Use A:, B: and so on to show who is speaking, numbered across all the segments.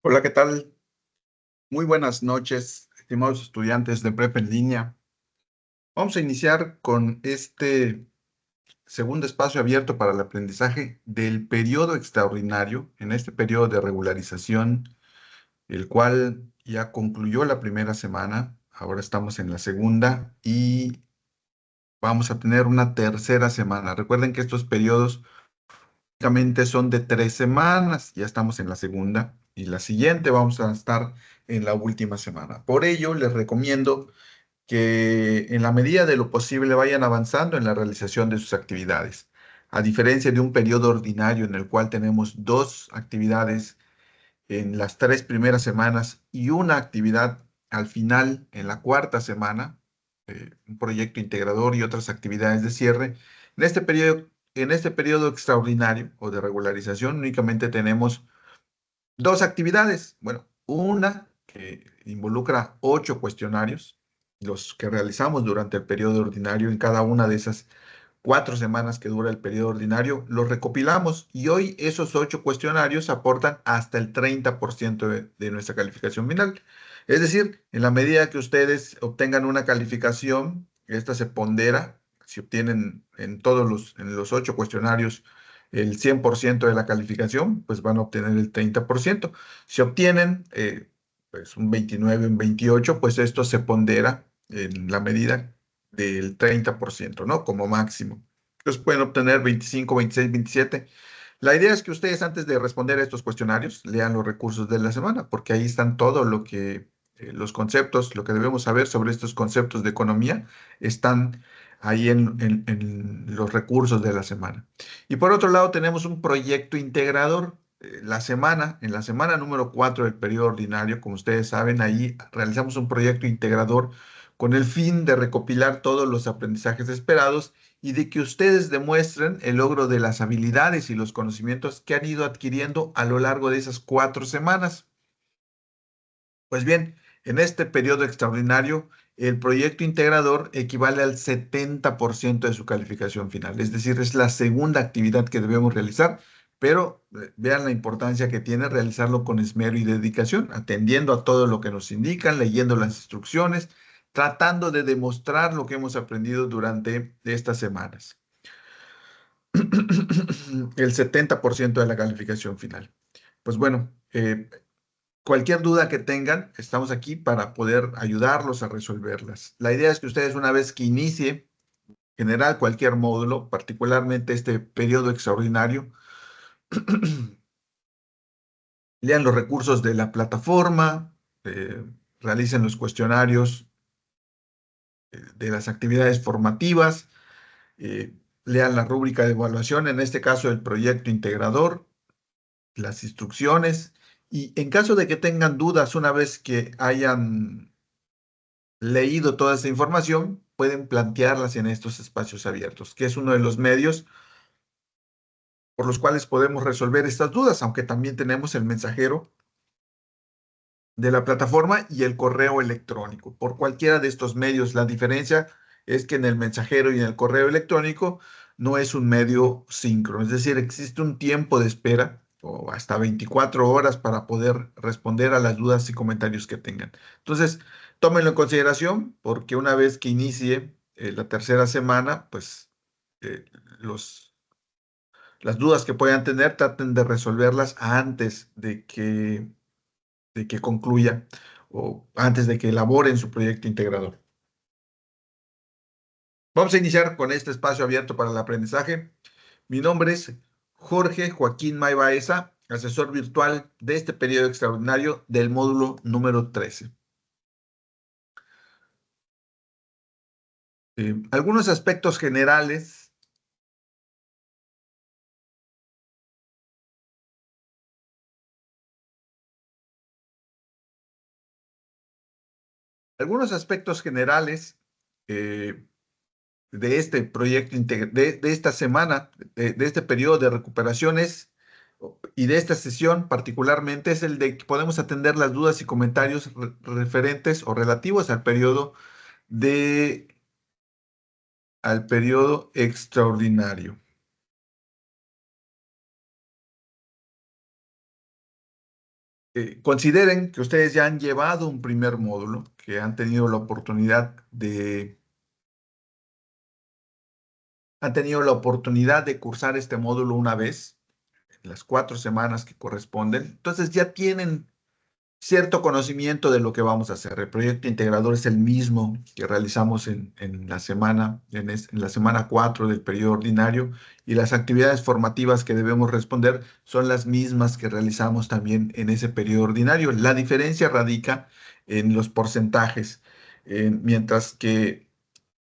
A: Hola, ¿qué tal? Muy buenas noches, estimados estudiantes de prepa en línea. Vamos a iniciar con este segundo espacio abierto para el aprendizaje del periodo extraordinario, en este periodo de regularización, el cual ya concluyó la primera semana. Ahora estamos en la segunda y vamos a tener una tercera semana. Recuerden que estos periodos únicamente son de 3 semanas. Ya estamos en la segunda y la siguiente vamos a estar en la última semana. Por ello, les recomiendo que en la medida de lo posible vayan avanzando en la realización de sus actividades. A diferencia de un periodo ordinario en el cual tenemos dos actividades en las 3 primeras semanas y una actividad al final en la cuarta semana, un proyecto integrador y otras actividades de cierre. En este periodo extraordinario o de regularización únicamente tenemos dos actividades. Bueno, una que involucra 8 cuestionarios, los que realizamos durante el periodo ordinario en cada una de esas 4 semanas que dura el periodo ordinario, los recopilamos y hoy esos 8 cuestionarios aportan hasta el 30% de nuestra calificación final. Es decir, en la medida que ustedes obtengan una calificación, esta se pondera. Si obtienen en los 8 cuestionarios el 100% de la calificación, pues van a obtener el 30%. Si obtienen pues un 29, un 28, pues esto se pondera en la medida del 30%, ¿no? Como máximo. Entonces pueden obtener 25, 26, 27. La idea es que ustedes antes de responder a estos cuestionarios lean los recursos de la semana, porque ahí están todo los conceptos, lo que debemos saber sobre estos conceptos de economía, están ahí en los recursos de la semana. Y por otro lado tenemos un proyecto integrador. En la semana número 4 del periodo ordinario, como ustedes saben, ahí realizamos un proyecto integrador con el fin de recopilar todos los aprendizajes esperados y de que ustedes demuestren el logro de las habilidades y los conocimientos que han ido adquiriendo a lo largo de esas 4 semanas. Pues bien, en este periodo extraordinario, el proyecto integrador equivale al 70% de su calificación final, es decir, es la segunda actividad que debemos realizar, pero vean la importancia que tiene realizarlo con esmero y dedicación, atendiendo a todo lo que nos indican, leyendo las instrucciones, tratando de demostrar lo que hemos aprendido durante estas semanas. El 70% de la calificación final. Pues bueno, cualquier duda que tengan, estamos aquí para poder ayudarlos a resolverlas. La idea es que ustedes una vez que inicie general cualquier módulo, particularmente este periodo extraordinario, lean los recursos de la plataforma, realicen los cuestionarios de las actividades formativas, eh, lean la rúbrica de evaluación, en este caso el proyecto integrador, las instrucciones, y en caso de que tengan dudas una vez que hayan leído toda esa información, pueden plantearlas en estos espacios abiertos, que es uno de los medios por los cuales podemos resolver estas dudas, aunque también tenemos el mensajero de la plataforma y el correo electrónico. Por cualquiera de estos medios, la diferencia es que en el mensajero y en el correo electrónico no es un medio síncrono, es decir, existe un tiempo de espera o hasta 24 horas para poder responder a las dudas y comentarios que tengan. Entonces, tómenlo en consideración porque una vez que inicie la tercera semana, pues eh, los, las dudas que puedan tener, traten de resolverlas antes de que concluya o antes de que elaboren su proyecto integrador. Vamos a iniciar con este espacio abierto para el aprendizaje. Mi nombre es Jorge Joaquín May Baeza, asesor virtual de este periodo extraordinario del módulo número 13. Algunos aspectos generales. Algunos aspectos generales eh, de este proyecto, de esta semana, de este periodo de recuperaciones y de esta sesión particularmente es el de que podemos atender las dudas y comentarios referentes o relativos de, al periodo extraordinario. consideren que ustedes ya han llevado un primer módulo, que han tenido la oportunidad de cursar este módulo una vez, las 4 semanas que corresponden. Entonces ya tienen cierto conocimiento de lo que vamos a hacer. El proyecto integrador es el mismo que realizamos en la semana, en la semana 4 del periodo ordinario, y las actividades formativas que debemos responder son las mismas que realizamos también en ese periodo ordinario. La diferencia radica en los porcentajes, mientras que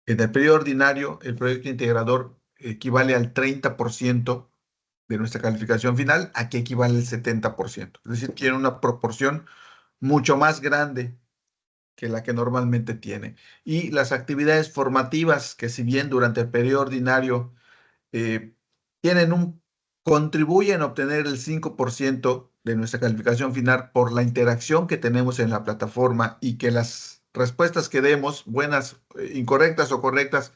A: en el periodo ordinario el proyecto integrador equivale al 30% de nuestra calificación final, aquí equivale al 70%. Es decir, tiene una proporción mucho más grande que la que normalmente tiene. Y las actividades formativas, que si bien durante el periodo ordinario eh, tienen contribuyen a obtener el 5% de nuestra calificación final por la interacción que tenemos en la plataforma y que las respuestas que demos, buenas, incorrectas o correctas,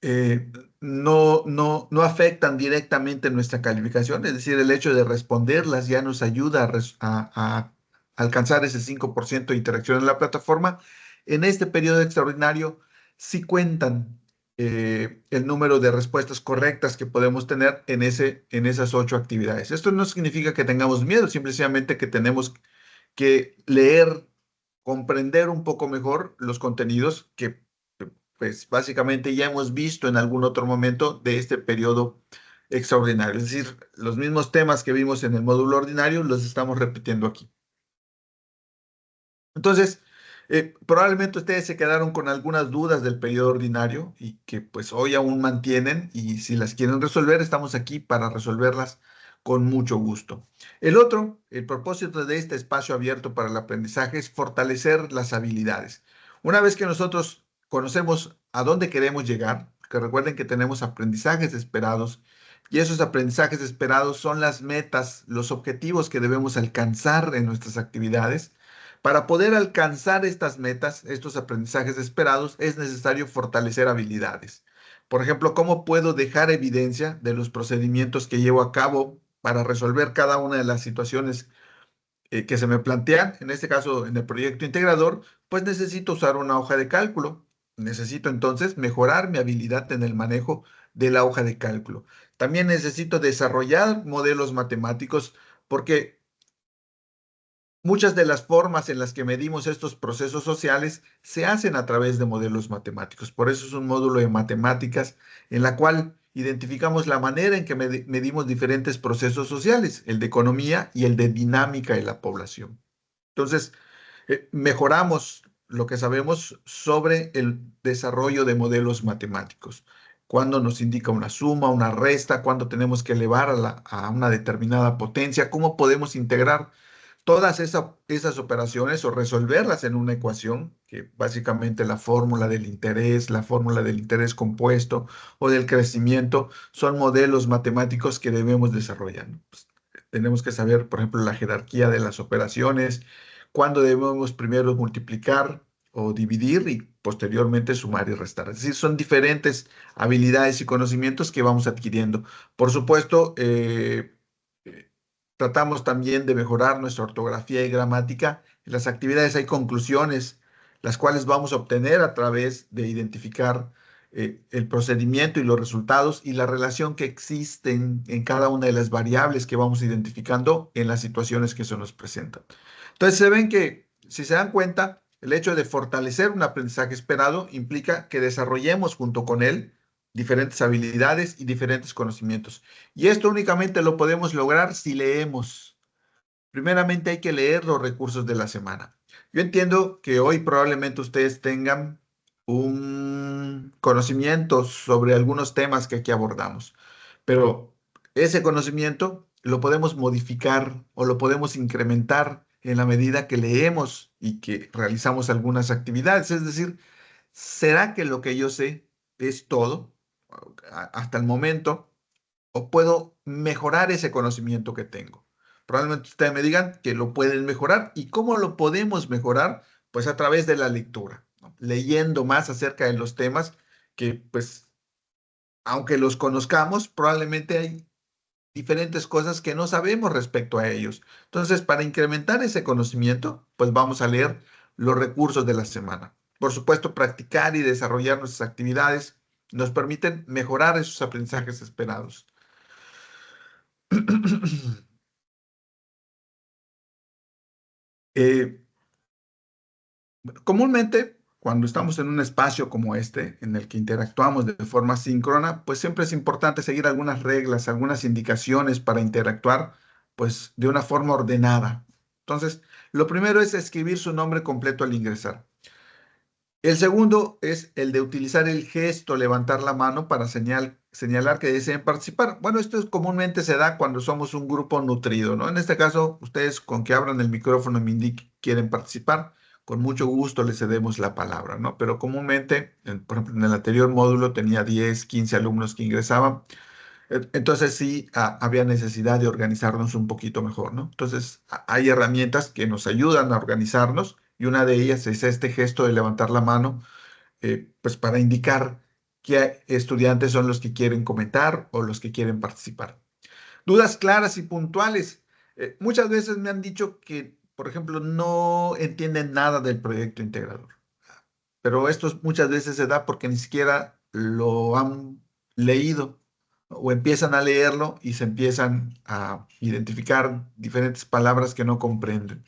A: eh, no afectan directamente nuestra calificación, es decir, el hecho de responderlas ya nos ayuda a alcanzar ese 5% de interacción en la plataforma. En este periodo extraordinario, sí cuentan el número de respuestas correctas que podemos tener en esas 8 actividades. Esto no significa que tengamos miedo, simplemente que tenemos que leer, comprender un poco mejor los contenidos que pues básicamente ya hemos visto en algún otro momento de este periodo extraordinario. Es decir, los mismos temas que vimos en el módulo ordinario los estamos repitiendo aquí. Entonces, probablemente ustedes se quedaron con algunas dudas del periodo ordinario y que pues hoy aún mantienen, y si las quieren resolver, estamos aquí para resolverlas con mucho gusto. El propósito de este espacio abierto para el aprendizaje es fortalecer las habilidades. Una vez que nosotros conocemos a dónde queremos llegar, que recuerden que tenemos aprendizajes esperados, y esos aprendizajes esperados son las metas, los objetivos que debemos alcanzar en nuestras actividades. Para poder alcanzar estas metas, estos aprendizajes esperados, es necesario fortalecer habilidades. Por ejemplo, ¿cómo puedo dejar evidencia de los procedimientos que llevo a cabo para resolver cada una de las situaciones que se me plantean? En este caso, en el proyecto integrador, pues necesito usar una hoja de cálculo. Necesito entonces mejorar mi habilidad en el manejo de la hoja de cálculo. También necesito desarrollar modelos matemáticos porque muchas de las formas en las que medimos estos procesos sociales se hacen a través de modelos matemáticos. Por eso es un módulo de matemáticas en la cual identificamos la manera en que medimos diferentes procesos sociales, el de economía y el de dinámica de la población. Entonces, mejoramos lo que sabemos sobre el desarrollo de modelos matemáticos. Cuándo nos indica una suma, una resta, cuándo tenemos que elevar a una determinada potencia, cómo podemos integrar todas esas operaciones o resolverlas en una ecuación, que básicamente la fórmula del interés compuesto o del crecimiento, son modelos matemáticos que debemos desarrollar, ¿no? Pues, tenemos que saber, por ejemplo, la jerarquía de las operaciones, cuándo debemos primero multiplicar o dividir y posteriormente sumar y restar. Es decir, son diferentes habilidades y conocimientos que vamos adquiriendo. Por supuesto, tratamos también de mejorar nuestra ortografía y gramática. En las actividades hay conclusiones, las cuales vamos a obtener a través de identificar el procedimiento y los resultados y la relación que existen en cada una de las variables que vamos identificando en las situaciones que se nos presentan. Entonces, se ven que, si se dan cuenta, el hecho de fortalecer un aprendizaje esperado implica que desarrollemos junto con él diferentes habilidades y diferentes conocimientos. Y esto únicamente lo podemos lograr si leemos. Primeramente hay que leer los recursos de la semana. Yo entiendo que hoy probablemente ustedes tengan un conocimiento sobre algunos temas que aquí abordamos, pero ese conocimiento lo podemos modificar o lo podemos incrementar en la medida que leemos y que realizamos algunas actividades. Es decir, ¿será que lo que yo sé es todo hasta el momento? ¿O puedo mejorar ese conocimiento que tengo? Probablemente ustedes me digan que lo pueden mejorar. ¿Y cómo lo podemos mejorar? Pues a través de la lectura, ¿no? Leyendo más acerca de los temas que, pues, aunque los conozcamos, probablemente hay diferentes cosas que no sabemos respecto a ellos. Entonces, para incrementar ese conocimiento, pues vamos a leer los recursos de la semana. Por supuesto, practicar y desarrollar nuestras actividades nos permiten mejorar esos aprendizajes esperados. Eh, Comúnmente, cuando estamos en un espacio como este, en el que interactuamos de forma síncrona, pues siempre es importante seguir algunas reglas, algunas indicaciones para interactuar, pues de una forma ordenada. Entonces, lo primero es escribir su nombre completo al ingresar. El segundo es el de utilizar el gesto, levantar la mano para señalar que deseen participar. Bueno, comúnmente se da cuando somos un grupo nutrido, ¿no? En este caso, ustedes con que abran el micrófono y me indiquen que quieren participar, con mucho gusto les cedemos la palabra, ¿no? Pero comúnmente, por ejemplo, en el anterior módulo tenía 10, 15 alumnos que ingresaban, entonces sí había necesidad de organizarnos un poquito mejor, ¿no? Entonces hay herramientas que nos ayudan a organizarnos y una de ellas es este gesto de levantar la mano, pues para indicar qué estudiantes son los que quieren comentar o los que quieren participar. Dudas claras y puntuales. Muchas veces me han dicho que, por ejemplo, no entienden nada del proyecto integrador, pero esto muchas veces se da porque ni siquiera lo han leído o empiezan a leerlo y se empiezan a identificar diferentes palabras que no comprenden.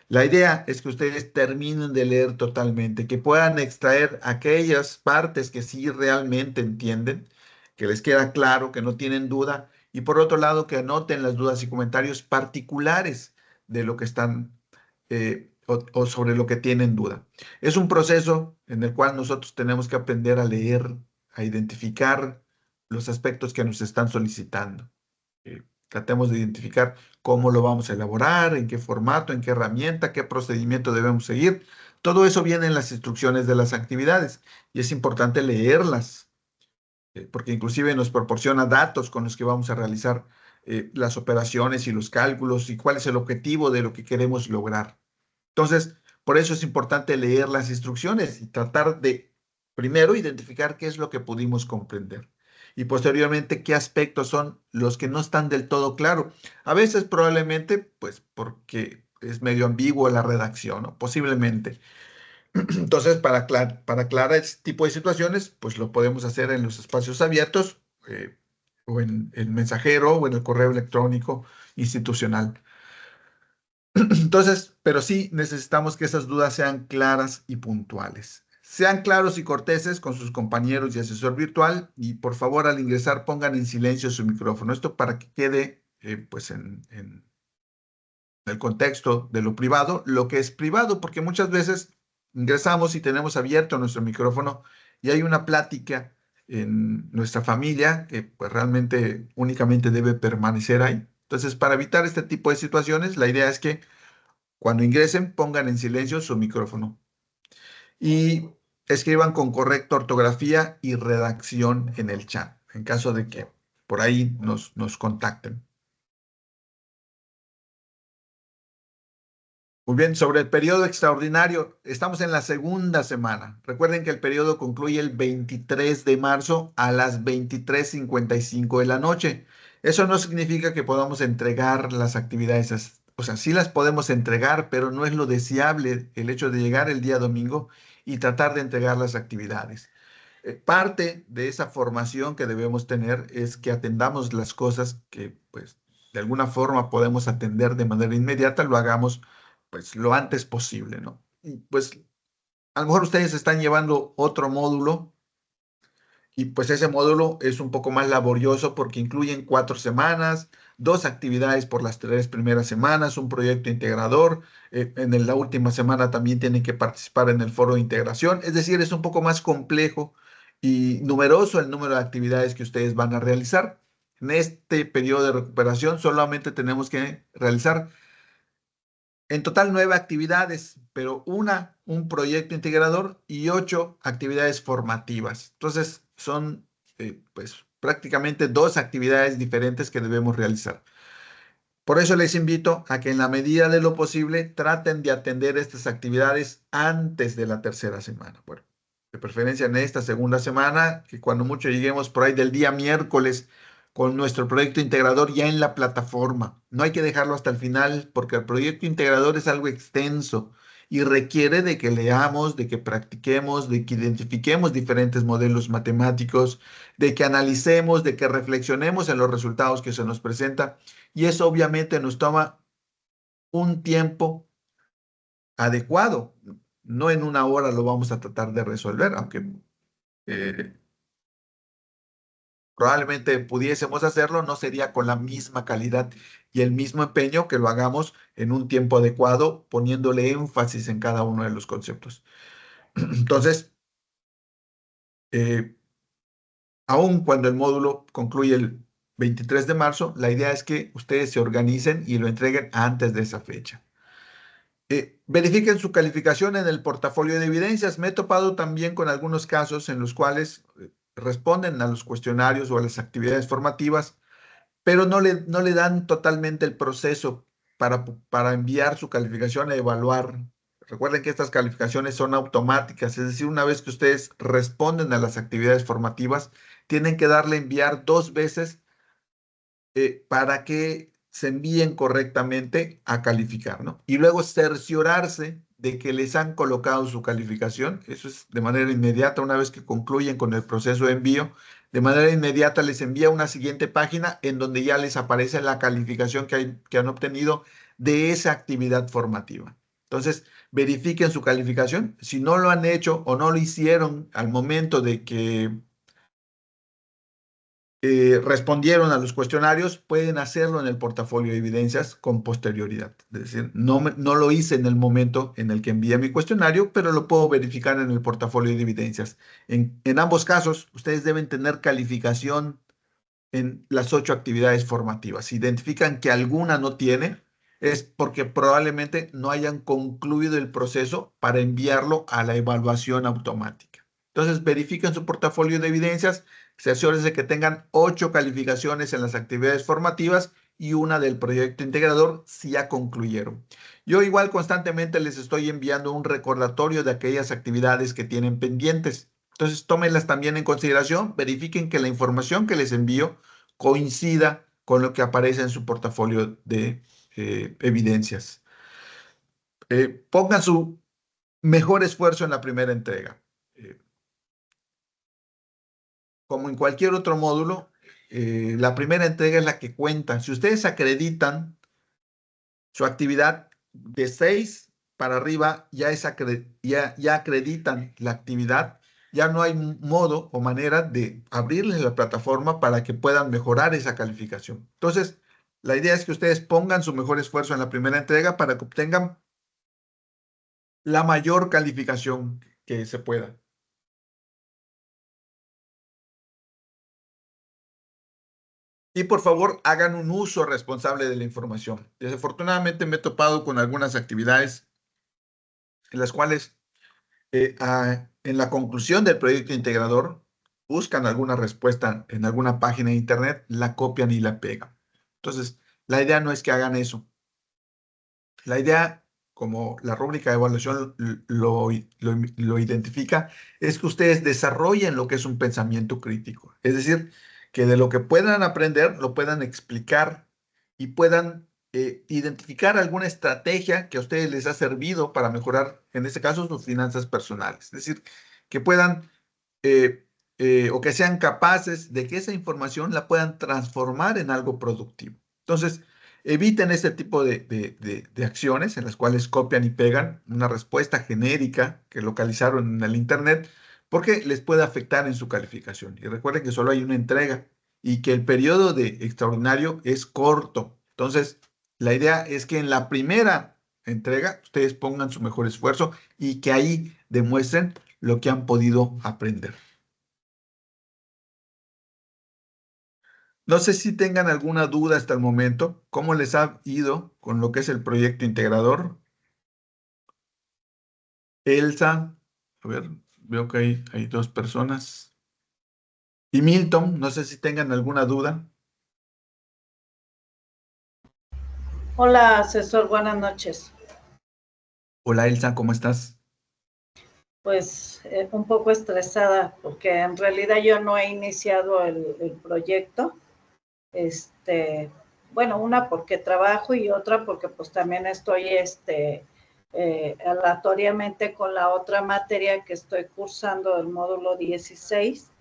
A: La idea es que ustedes terminen de leer totalmente, que puedan extraer aquellas partes que sí realmente entienden, que les queda claro, que no tienen duda, y por otro lado, que anoten las dudas y comentarios particulares de lo que están o sobre lo que tienen duda. Es un proceso en el cual nosotros tenemos que aprender a leer, a identificar los aspectos que nos están solicitando. Tratemos de identificar cómo lo vamos a elaborar, en qué formato, en qué herramienta, qué procedimiento debemos seguir. Todo eso viene en las instrucciones de las actividades y es importante leerlas, porque inclusive nos proporciona datos con los que vamos a realizar las operaciones y los cálculos y cuál es el objetivo de lo que queremos lograr. Entonces, por eso es importante leer las instrucciones y tratar de, primero, identificar qué es lo que pudimos comprender y posteriormente qué aspectos son los que no están del todo claros. A veces probablemente, pues porque es medio ambiguo la redacción, ¿no? Posiblemente. Entonces, para aclarar este tipo de situaciones, pues lo podemos hacer en los espacios abiertos o en el mensajero o en el correo electrónico institucional. Entonces, pero sí necesitamos que esas dudas sean claras y puntuales. Sean claros y corteses con sus compañeros y asesor virtual y por favor al ingresar pongan en silencio su micrófono. Esto para que quede pues en el contexto de lo privado, lo que es privado, porque muchas veces ingresamos y tenemos abierto nuestro micrófono y hay una plática en nuestra familia que pues realmente únicamente debe permanecer ahí. Entonces, para evitar este tipo de situaciones, la idea es que cuando ingresen, pongan en silencio su micrófono y escriban con correcta ortografía y redacción en el chat, en caso de que por ahí nos contacten. Muy bien, sobre el periodo extraordinario, estamos en la segunda semana. Recuerden que el periodo concluye el 23 de marzo a las 23:55 de la noche. Eso no significa que podamos entregar las actividades, o sea, sí las podemos entregar, pero no es lo deseable el hecho de llegar el día domingo y tratar de entregar las actividades. Parte de esa formación que debemos tener es que atendamos las cosas que, pues, de alguna forma podemos atender de manera inmediata, lo hagamos, pues, lo antes posible, ¿no? Y, pues, a lo mejor ustedes están llevando otro módulo y, pues, ese módulo es un poco más laborioso porque incluyen 4 semanas, 2 actividades por las 3 primeras semanas, un proyecto integrador. La última semana también tienen que participar en el foro de integración. Es decir, es un poco más complejo y numeroso el número de actividades que ustedes van a realizar. En este periodo de recuperación solamente tenemos que realizar en total 9 actividades, pero un proyecto integrador y 8 actividades formativas. Entonces, son pues prácticamente 2 actividades diferentes que debemos realizar. Por eso les invito a que en la medida de lo posible traten de atender estas actividades antes de la tercera semana. Bueno, de preferencia en esta segunda semana, que cuando mucho lleguemos por ahí del día miércoles, con nuestro proyecto integrador ya en la plataforma. No hay que dejarlo hasta el final porque el proyecto integrador es algo extenso y requiere de que leamos, de que practiquemos, de que identifiquemos diferentes modelos matemáticos, de que analicemos, de que reflexionemos en los resultados que se nos presentan. Y eso obviamente nos toma un tiempo adecuado. No en una hora lo vamos a tratar de resolver, aunque eh, probablemente pudiésemos hacerlo, no sería con la misma calidad y el mismo empeño que lo hagamos en un tiempo adecuado, poniéndole énfasis en cada uno de los conceptos. Entonces, eh, aun cuando el módulo concluye el 23 de marzo, la idea es que ustedes se organicen y lo entreguen antes de esa fecha. Verifiquen su calificación en el portafolio de evidencias. Me he topado también con algunos casos en los cuales responden a los cuestionarios o a las actividades formativas, pero no le dan totalmente el proceso para enviar su calificación a evaluar. Recuerden que estas calificaciones son automáticas, es decir, una vez que ustedes responden a las actividades formativas, tienen que darle enviar 2 veces para que se envíen correctamente a calificar, ¿no? Y luego cerciorarse de que les han colocado su calificación. Eso es de manera inmediata, una vez que concluyen con el proceso de envío, de manera inmediata les envía una siguiente página en donde ya les aparece la calificación que han obtenido de esa actividad formativa. Entonces, verifiquen su calificación. Si no lo han hecho o no lo hicieron al momento de que respondieron a los cuestionarios, pueden hacerlo en el portafolio de evidencias con posterioridad. Es decir, no lo hice en el momento en el que envié mi cuestionario, pero lo puedo verificar en el portafolio de evidencias. En ambos casos, ustedes deben tener calificación en las 8 actividades formativas. Si identifican que alguna no tiene, es porque probablemente no hayan concluido el proceso para enviarlo a la evaluación automática. Entonces, verifiquen su portafolio de evidencias, cerciórense de que tengan 8 calificaciones en las actividades formativas y una del proyecto integrador si ya concluyeron. Yo igual constantemente les estoy enviando un recordatorio de aquellas actividades que tienen pendientes. Entonces, tómenlas también en consideración, verifiquen que la información que les envío coincida con lo que aparece en su portafolio de evidencias. Pongan su mejor esfuerzo en la primera entrega. Como en cualquier otro módulo, la primera entrega es la que cuenta. Si ustedes acreditan su actividad de 6 para arriba, ya acreditan la actividad, ya no hay modo o manera de abrirles la plataforma para que puedan mejorar esa calificación. Entonces, la idea es que ustedes pongan su mejor esfuerzo en la primera entrega para que obtengan la mayor calificación que se pueda. Y por favor, hagan un uso responsable de la información. Desafortunadamente me he topado con algunas actividades en las cuales en la conclusión del proyecto integrador buscan alguna respuesta en alguna página de internet, la copian y la pegan. Entonces, la idea no es que hagan eso. La idea, como la rúbrica de evaluación lo identifica, es que ustedes desarrollen lo que es un pensamiento crítico. Es decir, que de lo que puedan aprender, lo puedan explicar y puedan identificar alguna estrategia que a ustedes les ha servido para mejorar, en este caso, sus finanzas personales. Es decir, que puedan o que sean capaces de que esa información la puedan transformar en algo productivo. Entonces, eviten este tipo de acciones en las cuales copian y pegan una respuesta genérica que localizaron en el Internet porque les puede afectar en su calificación. Y recuerden que solo hay una entrega y que el periodo de extraordinario es corto. Entonces, la idea es que en la primera entrega ustedes pongan su mejor esfuerzo y que ahí demuestren lo que han podido aprender. No sé si tengan alguna duda hasta el momento. ¿Cómo les ha ido con lo que es el proyecto integrador? Elsa, a ver, veo que hay 2 personas. Y Milton, no sé si tengan alguna duda.
B: Hola, asesor, buenas noches.
A: Hola Elsa, ¿cómo estás?
B: Pues un poco estresada porque en realidad yo no he iniciado el proyecto. bueno, una porque trabajo y otra porque pues también estoy aleatoriamente con la otra materia que estoy cursando, el módulo 16,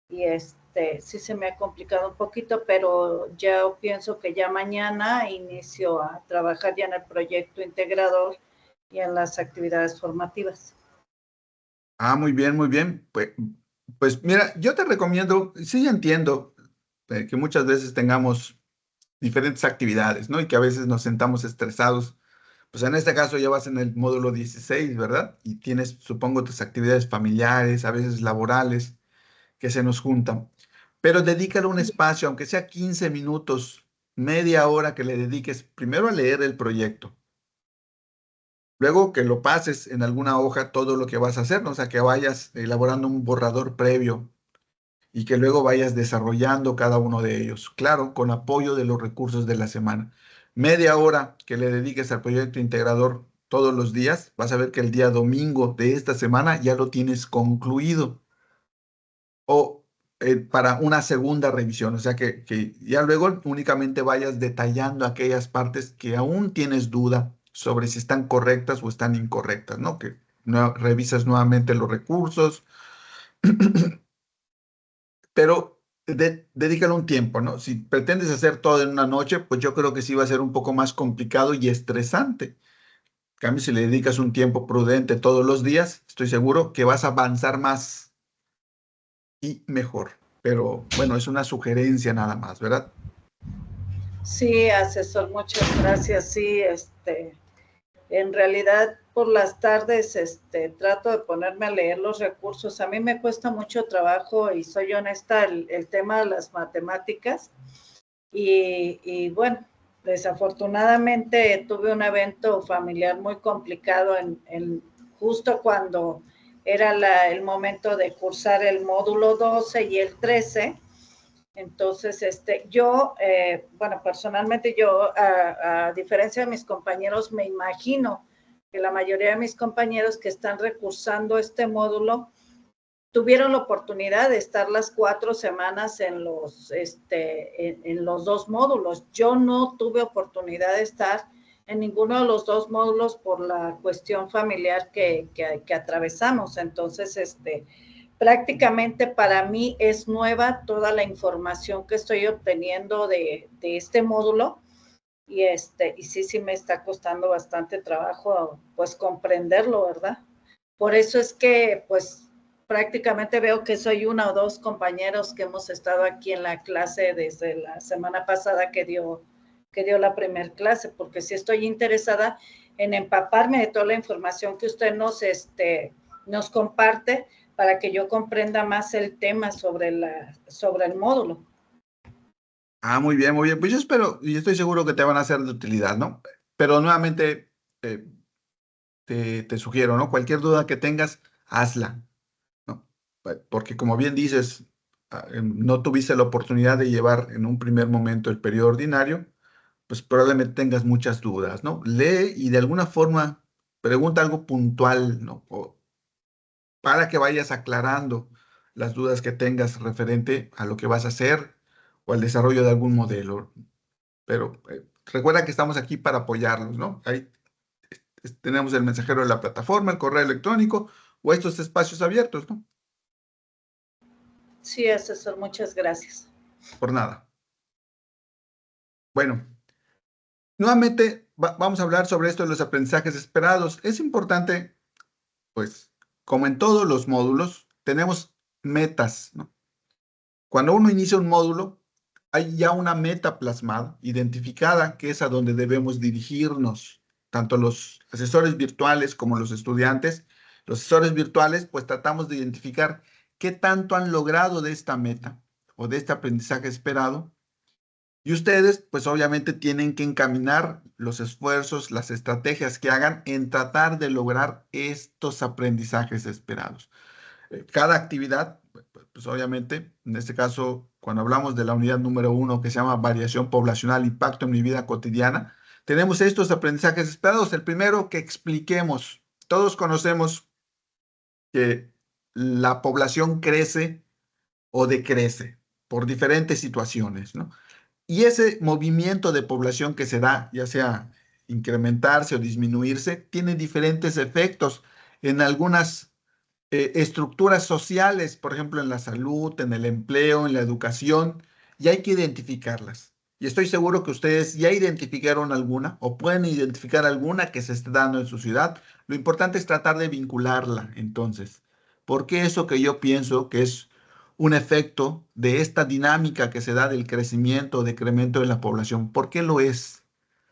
B: y sí se me ha complicado un poquito, pero ya pienso que ya mañana inicio a trabajar ya en el proyecto integrador y en las actividades formativas.
A: Ah, muy bien, muy bien. Pues mira, yo te recomiendo, sí entiendo que muchas veces tengamos diferentes actividades, ¿no? Y que a veces nos sentamos estresados. Pues en este caso ya vas en el módulo 16, ¿verdad? Y tienes, supongo, tus actividades familiares, a veces laborales, que se nos juntan. Pero dedícale un espacio, aunque sea 15 minutos, media hora que le dediques primero a leer el proyecto. Luego que lo pases en alguna hoja todo lo que vas a hacer, ¿no? O sea, que vayas elaborando un borrador previo y que luego vayas desarrollando cada uno de ellos. Claro, con apoyo de los recursos de la semana. Media hora que le dediques al proyecto integrador todos los días, vas a ver que el día domingo de esta semana ya lo tienes concluido. O para una segunda revisión, o sea que ya luego únicamente vayas detallando aquellas partes que aún tienes duda sobre si están correctas o están incorrectas, ¿no? Que revisas nuevamente los recursos, pero dedícale un tiempo, ¿no? Si pretendes hacer todo en una noche, pues yo creo que sí va a ser un poco más complicado y estresante. En cambio, si le dedicas un tiempo prudente todos los días, estoy seguro que vas a avanzar más y mejor. Pero bueno, es una sugerencia nada más, ¿verdad?
B: Sí, asesor, muchas gracias. Sí, en realidad por las tardes trato de ponerme a leer los recursos. A mí me cuesta mucho trabajo y soy honesta el tema de las matemáticas y bueno, desafortunadamente tuve un evento familiar muy complicado justo cuando era el momento de cursar el módulo 12 y el 13. Entonces, bueno, personalmente yo, a diferencia de mis compañeros, me imagino que la mayoría de mis compañeros que están recursando este módulo tuvieron la oportunidad de estar las 4 semanas en los dos módulos. Yo no tuve oportunidad de estar en ninguno de los dos módulos por la cuestión familiar que atravesamos. Entonces, prácticamente para mí es nueva toda la información que estoy obteniendo de este módulo y sí me está costando bastante trabajo pues comprenderlo, ¿verdad? Por eso es que pues prácticamente veo que soy una o dos compañeros que hemos estado aquí en la clase desde la semana pasada que dio la primer clase, porque sí estoy interesada en empaparme de toda la información que usted nos comparte para que yo comprenda más el tema sobre el módulo.
A: Ah, muy bien, muy bien. Pues yo espero y estoy seguro que te van a ser de utilidad, ¿no? Pero nuevamente eh, te sugiero, ¿no? Cualquier duda que tengas, hazla, ¿no? Porque como bien dices, no tuviste la oportunidad de llevar en un primer momento el periodo ordinario, pues probablemente tengas muchas dudas, ¿no? Lee y de alguna forma pregunta algo puntual, ¿no? O para que vayas aclarando las dudas que tengas referente a lo que vas a hacer o al desarrollo de algún modelo. Pero recuerda que estamos aquí para apoyarlos, ¿no? Ahí tenemos el mensajero de la plataforma, el correo electrónico o estos espacios abiertos, ¿no?
B: Sí, asesor, muchas gracias.
A: Por nada. Bueno, nuevamente vamos a hablar sobre esto de los aprendizajes esperados. Es importante, pues, como en todos los módulos, tenemos metas, ¿no? Cuando uno inicia un módulo, hay ya una meta plasmada, identificada, que es a donde debemos dirigirnos, tanto los asesores virtuales como los estudiantes. Los asesores virtuales, pues tratamos de identificar qué tanto han logrado de esta meta o de este aprendizaje esperado. Y ustedes, pues obviamente tienen que encaminar los esfuerzos, las estrategias que hagan en tratar de lograr estos aprendizajes esperados. Cada actividad, pues obviamente, en este caso, cuando hablamos de la unidad número 1 que se llama variación poblacional, impacto en mi vida cotidiana, tenemos estos aprendizajes esperados. El primero, que expliquemos. Todos conocemos que la población crece o decrece por diferentes situaciones, ¿no? Y ese movimiento de población que se da, ya sea incrementarse o disminuirse, tiene diferentes efectos en algunas estructuras sociales, por ejemplo, en la salud, en el empleo, en la educación, y hay que identificarlas. Y estoy seguro que ustedes ya identificaron alguna o pueden identificar alguna que se esté dando en su ciudad. Lo importante es tratar de vincularla, entonces. Porque eso que yo pienso que es un efecto de esta dinámica que se da del crecimiento o decremento de la población? ¿Por qué lo es?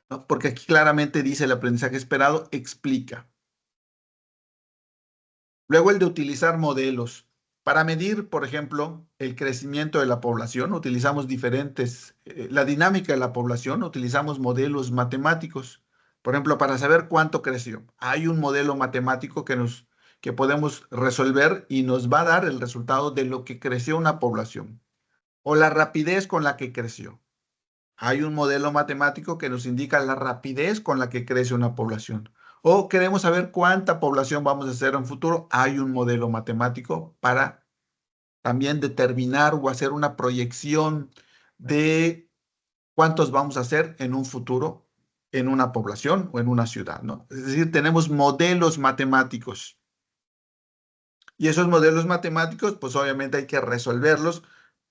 A: ¿No? Porque aquí claramente dice el aprendizaje esperado, explica. Luego el de utilizar modelos. Para medir, por ejemplo, el crecimiento de la población, utilizamos la dinámica de la población, utilizamos modelos matemáticos. Por ejemplo, para saber cuánto creció, hay un modelo matemático que podemos resolver y nos va a dar el resultado de lo que creció una población o la rapidez con la que creció. Hay un modelo matemático que nos indica la rapidez con la que crece una población. O queremos saber cuánta población vamos a hacer en futuro. Hay un modelo matemático para también determinar o hacer una proyección de cuántos vamos a hacer en un futuro en una población o en una ciudad, ¿no? Es decir, tenemos modelos matemáticos. Y esos modelos matemáticos, pues obviamente hay que resolverlos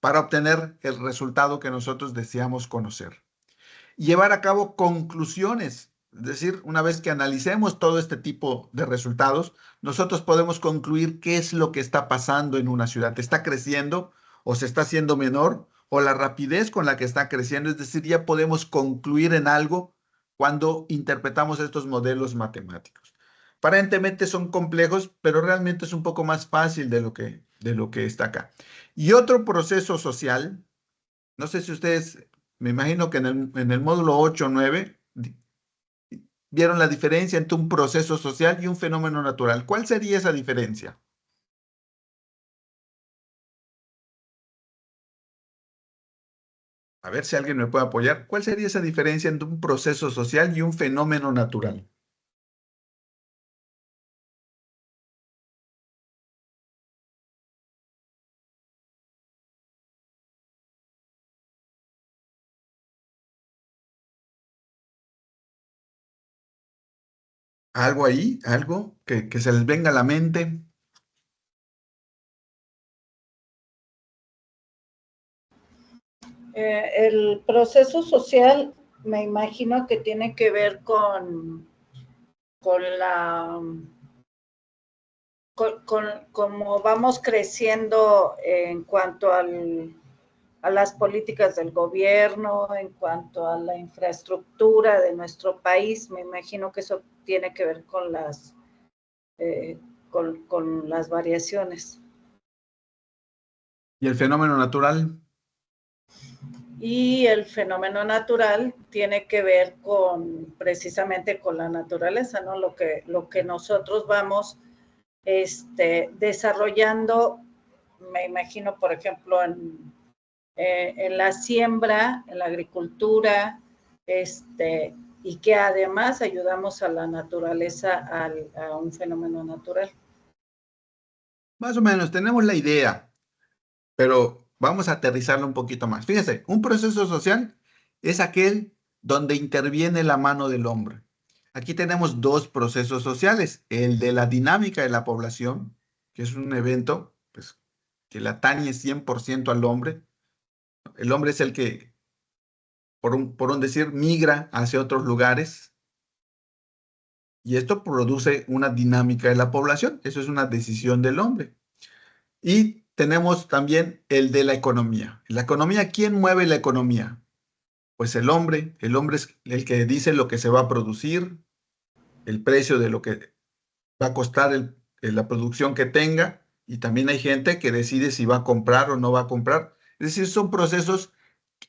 A: para obtener el resultado que nosotros deseamos conocer. Llevar a cabo conclusiones. Es decir, una vez que analicemos todo este tipo de resultados, nosotros podemos concluir qué es lo que está pasando en una ciudad. ¿Está creciendo o se está haciendo menor? O la rapidez con la que está creciendo. Es decir, ya podemos concluir en algo cuando interpretamos estos modelos matemáticos. Aparentemente son complejos, pero realmente es un poco más fácil de lo que está acá. Y otro proceso social, no sé si ustedes, me imagino que en el módulo 8 o 9 vieron la diferencia entre un proceso social y un fenómeno natural. ¿Cuál sería esa diferencia? A ver si alguien me puede apoyar. ¿Cuál sería esa diferencia entre un proceso social y un fenómeno natural? ¿Algo ahí? ¿Algo que se les venga a la mente?
B: El proceso social me imagino que tiene que ver con la con cómo vamos creciendo en cuanto a las políticas del gobierno, en cuanto a la infraestructura de nuestro país. Me imagino que eso tiene que ver eh, con las variaciones.
A: ¿Y el fenómeno natural?
B: Y el fenómeno natural tiene que ver precisamente con la naturaleza, ¿no? Lo que nosotros vamos desarrollando, me imagino, por ejemplo, en la siembra, en la agricultura, y que además ayudamos a la naturaleza, a un fenómeno natural.
A: Más o menos, tenemos la idea, pero vamos a aterrizarlo un poquito más. Fíjense, un proceso social es aquel donde interviene la mano del hombre. Aquí tenemos dos procesos sociales, el de la dinámica de la población, que es un evento pues, que le atañe 100% al hombre. El hombre es el que, por un decir, migra hacia otros lugares y esto produce una dinámica de la población. Eso es una decisión del hombre. Y tenemos también el de la economía. La economía, ¿quién mueve la economía? Pues el hombre es el que dice lo que se va a producir, el precio de lo que va a costar la producción que tenga, y también hay gente que decide si va a comprar o no va a comprar. Es decir, son procesos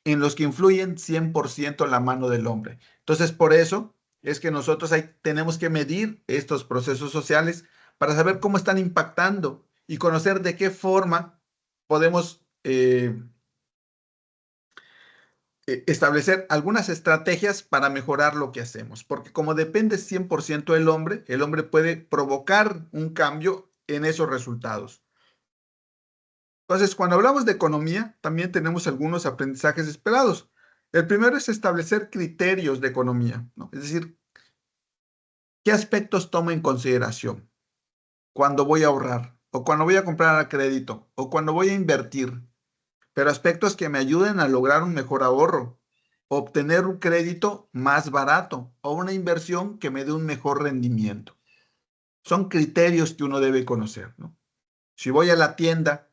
A: en los que influyen 100% la mano del hombre. Entonces, por eso es que nosotros tenemos que medir estos procesos sociales para saber cómo están impactando y conocer de qué forma podemos establecer algunas estrategias para mejorar lo que hacemos, porque como depende 100% del hombre, el hombre puede provocar un cambio en esos resultados. Entonces, cuando hablamos de economía, también tenemos algunos aprendizajes esperados. El primero es establecer criterios de economía, ¿no? Es decir, ¿qué aspectos tomo en consideración cuando voy a ahorrar o cuando voy a comprar a crédito o cuando voy a invertir? Pero aspectos que me ayuden a lograr un mejor ahorro, obtener un crédito más barato o una inversión que me dé un mejor rendimiento. Son criterios que uno debe conocer, ¿no? Si voy a la tienda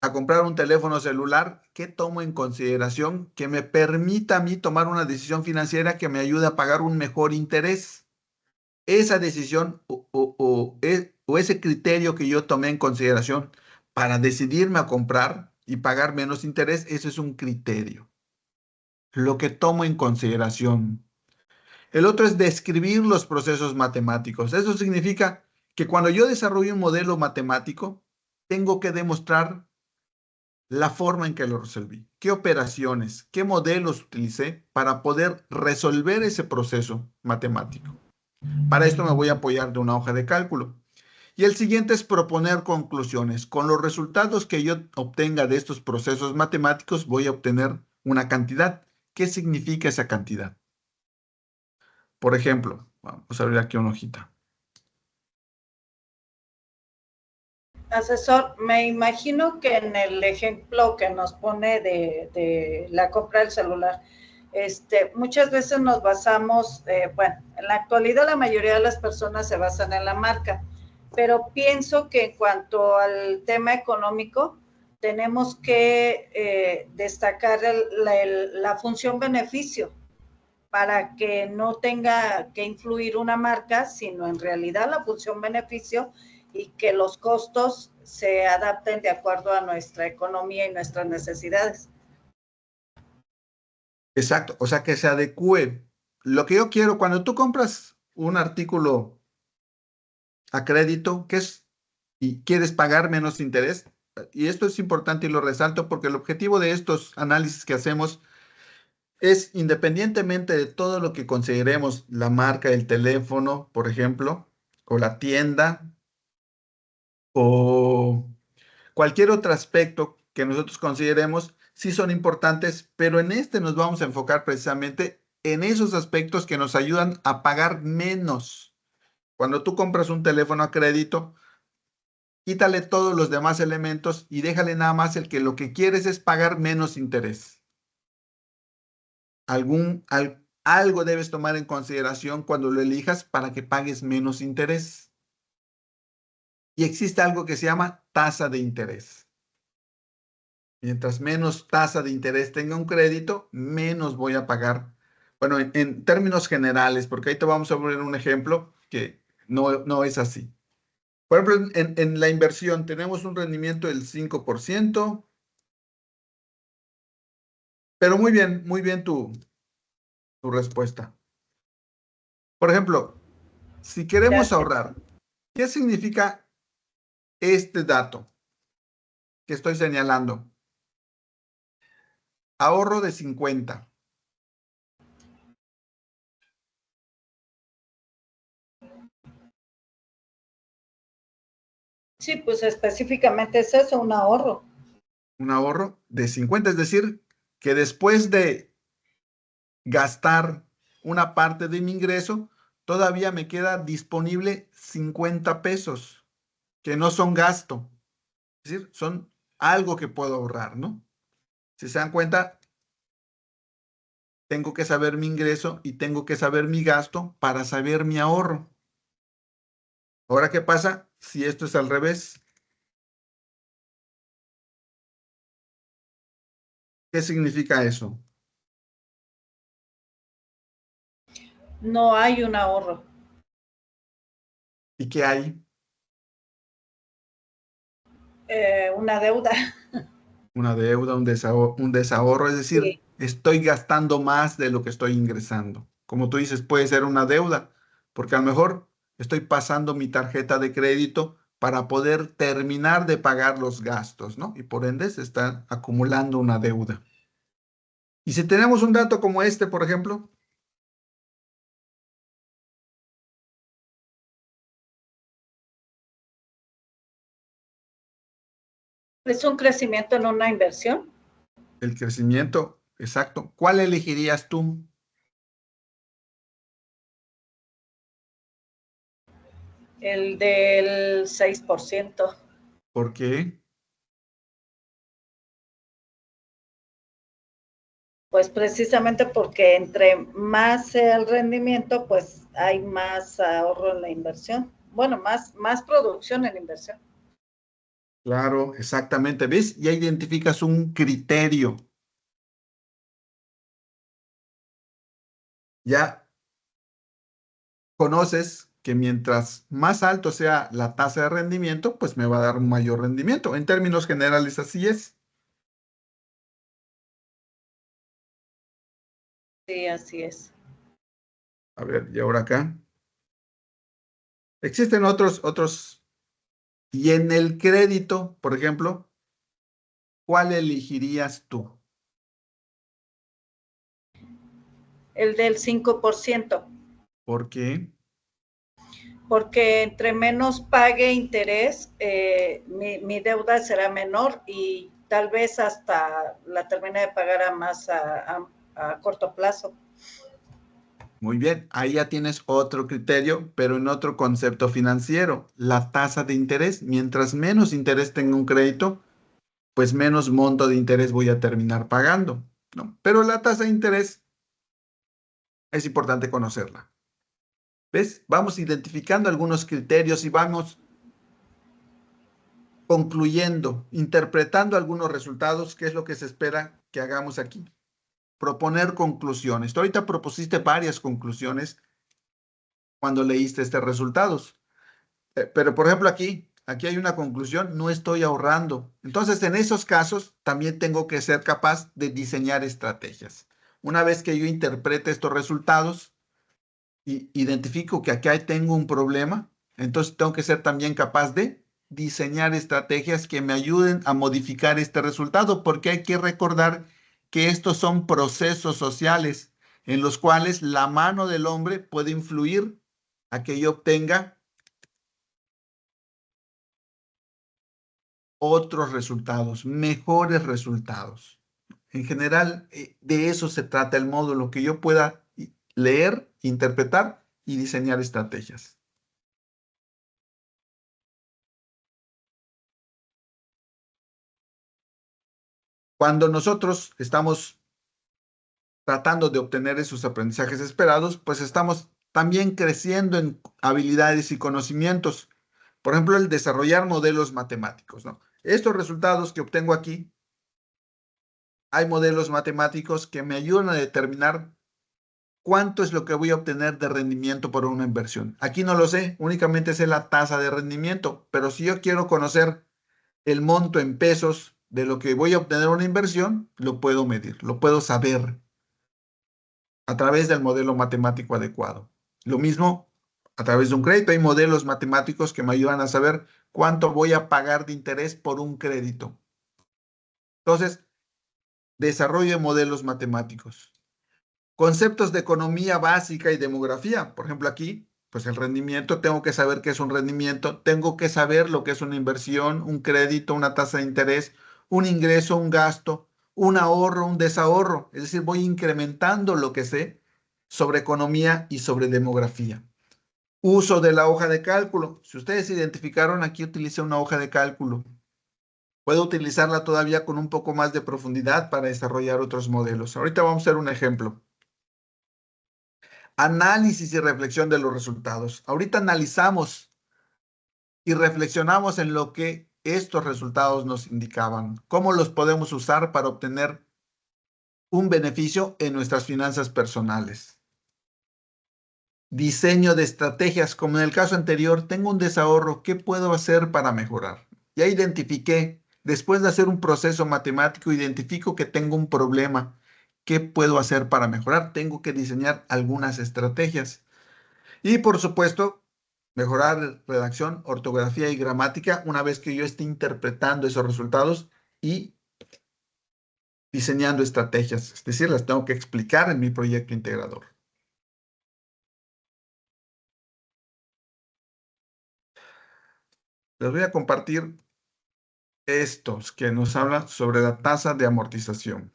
A: a comprar un teléfono celular, ¿qué tomo en consideración que me permita a mí tomar una decisión financiera que me ayude a pagar un mejor interés? Esa decisión o ese criterio que yo tomé en consideración para decidirme a comprar y pagar menos interés, ese es un criterio. Lo que tomo en consideración. El otro es describir los procesos matemáticos. Eso significa que cuando yo desarrollo un modelo matemático, tengo que demostrar la forma en que lo resolví, qué operaciones, qué modelos utilicé para poder resolver ese proceso matemático. Para esto me voy a apoyar de una hoja de cálculo. Y el siguiente es proponer conclusiones. Con los resultados que yo obtenga de estos procesos matemáticos, voy a obtener una cantidad. ¿Qué significa esa cantidad? Por ejemplo, vamos a abrir aquí una hojita.
B: Asesor, me imagino que en el ejemplo que nos pone de la compra del celular, muchas veces nos basamos, bueno, en la actualidad la mayoría de las personas se basan en la marca, pero pienso que en cuanto al tema económico, tenemos que destacar la función beneficio para que no tenga que influir una marca, sino en realidad la función beneficio y que los costos se adapten de acuerdo a nuestra economía y nuestras necesidades.
A: Exacto, o sea, que se adecue. Lo que yo quiero, cuando tú compras un artículo a crédito, ¿qué es? Y quieres pagar menos interés, y esto es importante y lo resalto porque el objetivo de estos análisis que hacemos es, independientemente de todo lo que consideremos, la marca del teléfono, por ejemplo, o la tienda, o cualquier otro aspecto que nosotros consideremos, sí son importantes, pero en este nos vamos a enfocar precisamente en esos aspectos que nos ayudan a pagar menos. Cuando tú compras un teléfono a crédito, quítale todos los demás elementos y déjale nada más el que lo que quieres es pagar menos interés. Algo debes tomar en consideración cuando lo elijas para que pagues menos interés. Y existe algo que se llama tasa de interés. Mientras menos tasa de interés tenga un crédito, menos voy a pagar. Bueno, en términos generales, porque ahí te vamos a poner un ejemplo que no es así. Por ejemplo, en la inversión tenemos un rendimiento del 5%, pero muy bien tu respuesta. Por ejemplo, si queremos
B: Gracias.
A: ahorrar, ¿qué significa este dato que estoy señalando? Ahorro de 50.
B: Sí, pues específicamente es eso, un ahorro.
A: Un ahorro de 50, es decir, que después de gastar una parte de mi ingreso, todavía me queda disponible 50 pesos, que no son gasto, es decir, son algo que puedo ahorrar, ¿no? Si se dan cuenta, tengo que saber mi ingreso y tengo que saber mi gasto para saber mi ahorro. Ahora, ¿qué pasa si esto es al revés? ¿Qué significa eso?
B: No hay un ahorro.
A: ¿Y qué hay?
B: Una deuda.
A: Una deuda, un desahorro, es decir,
B: Sí.
A: estoy gastando más de lo que estoy ingresando. Como tú dices, puede ser una deuda, porque a lo mejor estoy pasando mi tarjeta de crédito para poder terminar de pagar los gastos, ¿no? Y por ende se está acumulando una deuda. Y si tenemos un dato como este, por ejemplo,
B: Es un crecimiento en una inversión.
A: el crecimiento, Exacto. ¿Cuál elegirías tú?
B: El del 6%.
A: ¿Por qué?
B: Pues precisamente porque entre más sea el rendimiento, pues hay más ahorro en la inversión. Bueno, más producción en inversión.
A: Claro, exactamente. ¿Ves? Ya identificas un criterio. Ya conoces que mientras más alto sea la tasa de rendimiento, pues me va a dar un mayor rendimiento. En términos generales, así es.
B: Sí, así es.
A: A ver, y ahora acá. Existen otros. Y en el crédito, por ejemplo, ¿cuál elegirías tú?
B: El del 5%.
A: ¿Por qué?
B: Porque entre menos pague interés, mi deuda será menor y tal vez hasta la termine de pagar a más a corto plazo.
A: Muy bien, ahí ya tienes otro criterio, pero en otro concepto financiero, la tasa de interés. Mientras menos interés tenga un crédito, pues menos monto de interés voy a terminar pagando, ¿no? Pero la tasa de interés es importante conocerla. ¿Ves? Vamos identificando algunos criterios y vamos concluyendo, interpretando algunos resultados, que es lo que se espera que hagamos aquí. Proponer conclusiones. Tú ahorita propusiste varias conclusiones cuando leíste estos resultados. Pero, por ejemplo, aquí hay una conclusión, no estoy ahorrando. Entonces, en esos casos, también tengo que ser capaz de diseñar estrategias. Una vez que yo interprete estos resultados y identifico que aquí tengo un problema, entonces tengo que ser también capaz de diseñar estrategias que me ayuden a modificar este resultado, porque hay que recordar que estos son procesos sociales en los cuales la mano del hombre puede influir a que yo obtenga otros resultados, mejores resultados. En general, de eso se trata el módulo, que yo pueda leer, interpretar y diseñar estrategias. Cuando nosotros estamos tratando de obtener esos aprendizajes esperados, pues estamos también creciendo en habilidades y conocimientos. Por ejemplo, el desarrollar modelos matemáticos, ¿no? Estos resultados que obtengo aquí, hay modelos matemáticos que me ayudan a determinar cuánto es lo que voy a obtener de rendimiento por una inversión. Aquí no lo sé, únicamente sé la tasa de rendimiento, pero si yo quiero conocer el monto en pesos de lo que voy a obtener una inversión, lo puedo medir, lo puedo saber a través del modelo matemático adecuado. Lo mismo a través de un crédito. Hay modelos matemáticos que me ayudan a saber cuánto voy a pagar de interés por un crédito. Entonces, desarrollo de modelos matemáticos. Conceptos de economía básica y demografía. Por ejemplo, aquí, pues el rendimiento, tengo que saber qué es un rendimiento, tengo que saber lo que es una inversión, un crédito, una tasa de interés, un ingreso, un gasto, un ahorro, un desahorro. Es decir, voy incrementando lo que sé sobre economía y sobre demografía. Uso de la hoja de cálculo. Si ustedes identificaron, aquí utilicé una hoja de cálculo. Puedo utilizarla todavía con un poco más de profundidad para desarrollar otros modelos. Ahorita vamos a hacer un ejemplo. Análisis y reflexión de los resultados. Ahorita analizamos y reflexionamos en lo que estos resultados nos indicaban, cómo los podemos usar para obtener un beneficio en nuestras finanzas personales. Diseño de estrategias, como en el caso anterior, tengo un desahorro, ¿qué puedo hacer para mejorar? Ya identifiqué, después de hacer un proceso matemático, identifico que tengo un problema. ¿Qué puedo hacer para mejorar? Tengo que diseñar algunas estrategias. Y por supuesto, mejorar redacción, ortografía y gramática una vez que yo esté interpretando esos resultados y diseñando estrategias. Es decir, las tengo que explicar en mi proyecto integrador. Les voy a compartir estos que nos hablan sobre la tasa de amortización.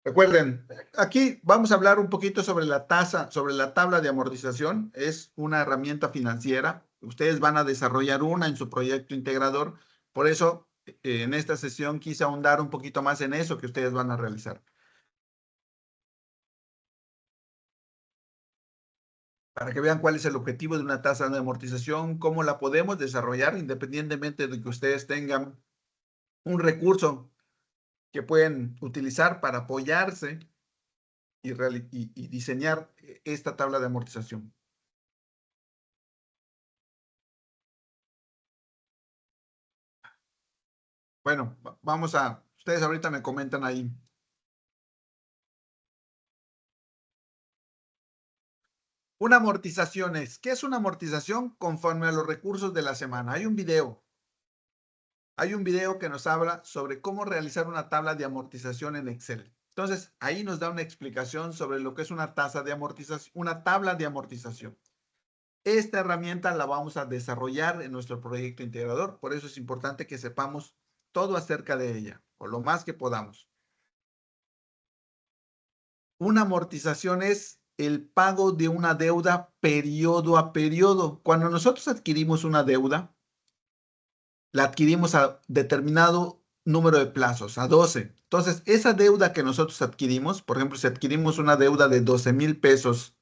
A: Recuerden, aquí vamos a hablar un poquito sobre la tasa, sobre la tabla de amortización. Es una herramienta financiera. Ustedes van a desarrollar una en su proyecto integrador. Por eso, en esta sesión quise ahondar un poquito más en eso que ustedes van a realizar. Para que vean cuál es el objetivo de una tasa de amortización, cómo la podemos desarrollar independientemente de que ustedes tengan un recurso que pueden utilizar para apoyarse y diseñar esta tabla de amortización. Bueno, vamos a, ustedes ahorita me comentan ahí. Una amortización es, ¿qué es una amortización? Conforme a los recursos de la semana. Hay un video que nos habla sobre cómo realizar una tabla de amortización en Excel. Entonces, ahí nos da una explicación sobre lo que es una tasa de amortización, una tabla de amortización. Esta herramienta la vamos a desarrollar en nuestro proyecto integrador, por eso es importante que sepamos todo acerca de ella, o lo más que podamos. Una amortización es el pago de una deuda periodo a periodo. Cuando nosotros adquirimos una deuda, la adquirimos a determinado número de plazos, a 12. Entonces, esa deuda que nosotros adquirimos, por ejemplo, si adquirimos una deuda de 12,000 pesos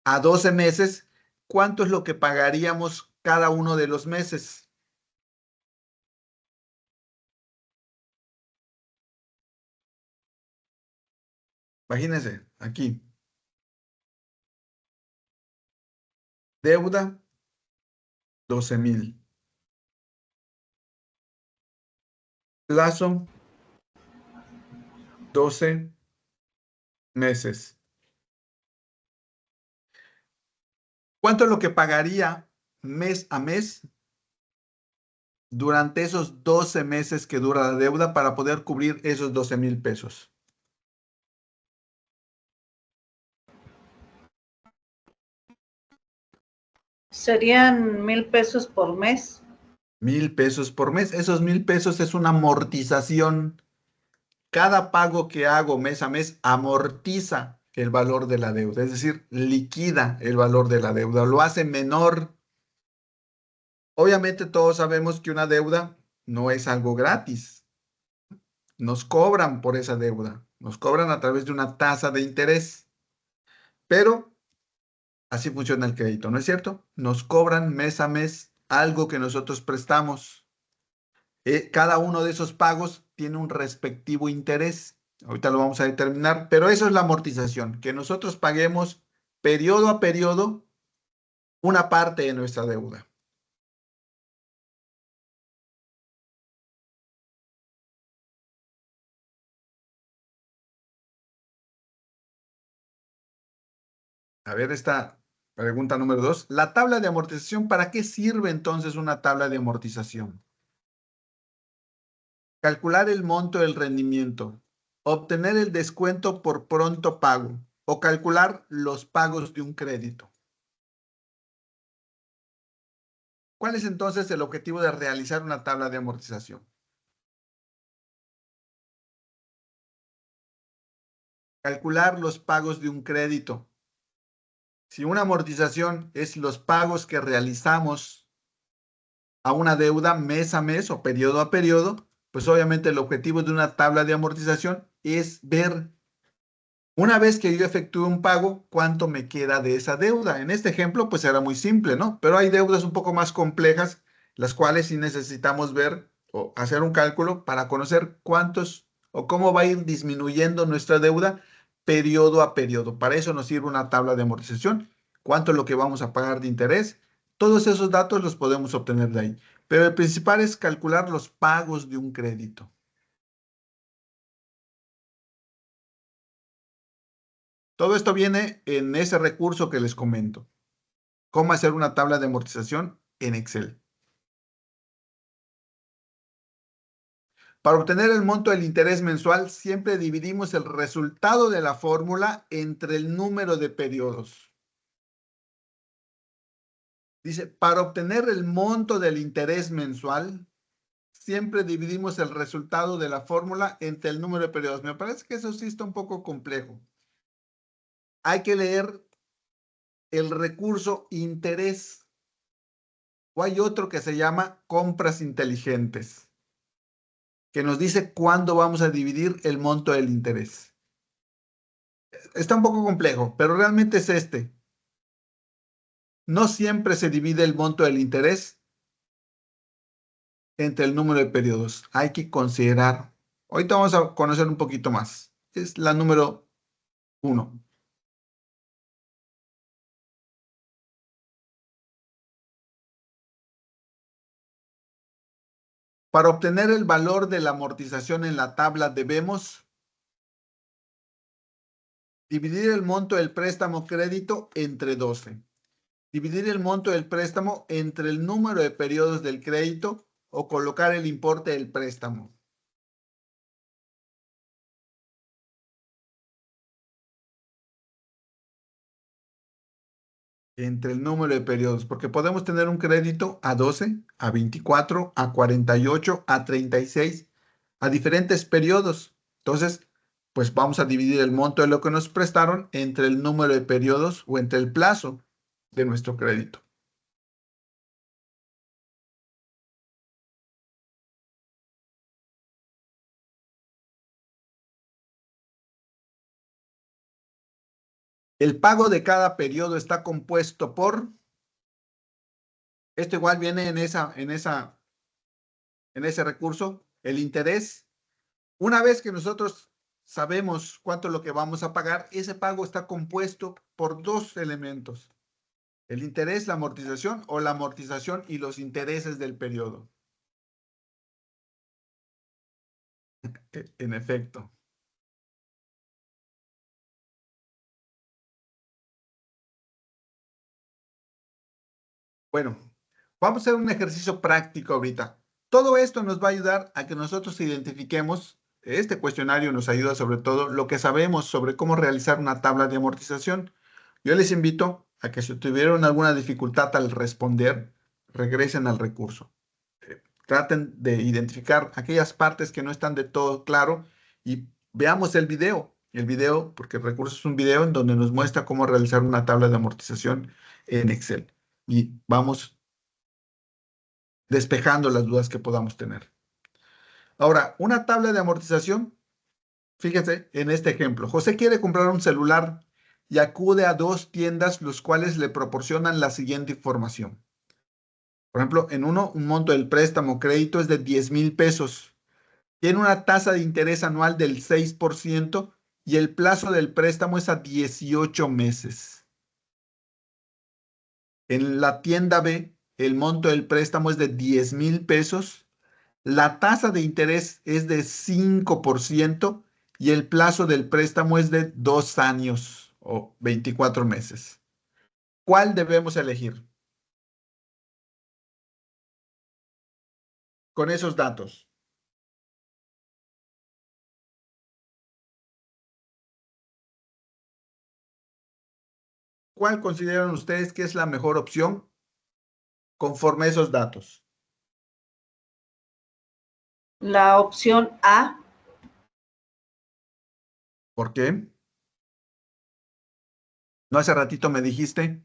A: a 12 meses, ¿cuánto es lo que pagaríamos cada uno de los meses? Imagínense, aquí, deuda 12,000, plazo 12 meses. ¿Cuánto es lo que pagaría mes a mes durante esos 12 meses que dura la deuda para poder cubrir esos 12,000 pesos?
B: Serían 1,000 pesos por mes.
A: 1,000 pesos por mes. Esos 1,000 pesos es una amortización. Cada pago que hago mes a mes amortiza el valor de la deuda, es decir, liquida el valor de la deuda, lo hace menor. Obviamente todos sabemos que una deuda no es algo gratis. Nos cobran por esa deuda, nos cobran a través de una tasa de interés, pero así funciona el crédito, ¿no es cierto? Nos cobran mes a mes algo que nosotros prestamos. Cada uno de esos pagos tiene un respectivo interés. Ahorita lo vamos a determinar, pero eso es la amortización, que nosotros paguemos periodo a periodo una parte de nuestra deuda. A ver, esta pregunta número 2. La tabla de amortización, ¿para qué sirve entonces una tabla de amortización? Calcular el monto del rendimiento, obtener el descuento por pronto pago o calcular los pagos de un crédito. ¿Cuál es entonces el objetivo de realizar una tabla de amortización? Calcular los pagos de un crédito. Si una amortización es los pagos que realizamos a una deuda mes a mes o periodo a periodo, pues obviamente el objetivo de una tabla de amortización es ver, una vez que yo efectúe un pago, cuánto me queda de esa deuda. En este ejemplo, pues era muy simple, ¿no? Pero hay deudas un poco más complejas, las cuales sí necesitamos ver o hacer un cálculo para conocer cuántos o cómo va a ir disminuyendo nuestra deuda periodo a periodo. Para eso nos sirve una tabla de amortización. ¿Cuánto es lo que vamos a pagar de interés? Todos esos datos los podemos obtener de ahí. Pero el principal es calcular los pagos de un crédito. Todo esto viene en ese recurso que les comento. Cómo hacer una tabla de amortización en Excel. Para obtener el monto del interés mensual, siempre dividimos el resultado de la fórmula entre el número de periodos. Dice, para obtener el monto del interés mensual, siempre dividimos el resultado de la fórmula entre el número de periodos. Me parece que eso sí está un poco complejo. Hay que leer el recurso interés. O hay otro que se llama compras inteligentes, que nos dice cuándo vamos a dividir el monto del interés. Está un poco complejo, pero realmente es este. No siempre se divide el monto del interés entre el número de periodos. Hay que considerar. Ahorita vamos a conocer un poquito más. Es la número 1. Para obtener el valor de la amortización en la tabla debemos dividir el monto del préstamo crédito entre 12. Dividir el monto del préstamo entre el número de periodos del crédito o colocar el importe del préstamo. Entre el número de periodos, porque podemos tener un crédito a 12, a 24, a 48, a 36, a diferentes periodos. Entonces, pues vamos a dividir el monto de lo que nos prestaron entre el número de periodos o entre el plazo de nuestro crédito. El pago de cada periodo está compuesto por, esto igual viene en ese recurso, el interés. Una vez que nosotros sabemos cuánto es lo que vamos a pagar, ese pago está compuesto por dos elementos: el interés, la amortización, o la amortización y los intereses del periodo. En efecto. Bueno, vamos a hacer un ejercicio práctico ahorita. Todo esto nos va a ayudar a que nosotros identifiquemos, este cuestionario nos ayuda sobre todo lo que sabemos sobre cómo realizar una tabla de amortización. Yo les invito a que si tuvieron alguna dificultad al responder, regresen al recurso. Traten de identificar aquellas partes que no están de todo claro y veamos el video. El video, porque el recurso es un video en donde nos muestra cómo realizar una tabla de amortización en Excel. Y vamos despejando las dudas que podamos tener. Ahora, una tabla de amortización, fíjense en este ejemplo. José quiere comprar un celular y acude a dos tiendas, los cuales le proporcionan la siguiente información. Por ejemplo, en uno, un monto del préstamo crédito es de 10,000 pesos. Tiene una tasa de interés anual del 6% y el plazo del préstamo es a 18 meses. En la tienda B, el monto del préstamo es de 10,000 pesos. La tasa de interés es de 5% y el plazo del préstamo es de 2 años o 24 meses. ¿Cuál debemos elegir? Con esos datos, ¿cuál consideran ustedes que es la mejor opción conforme a esos datos?
B: La opción A.
A: ¿Por qué? ¿No hace ratito me dijiste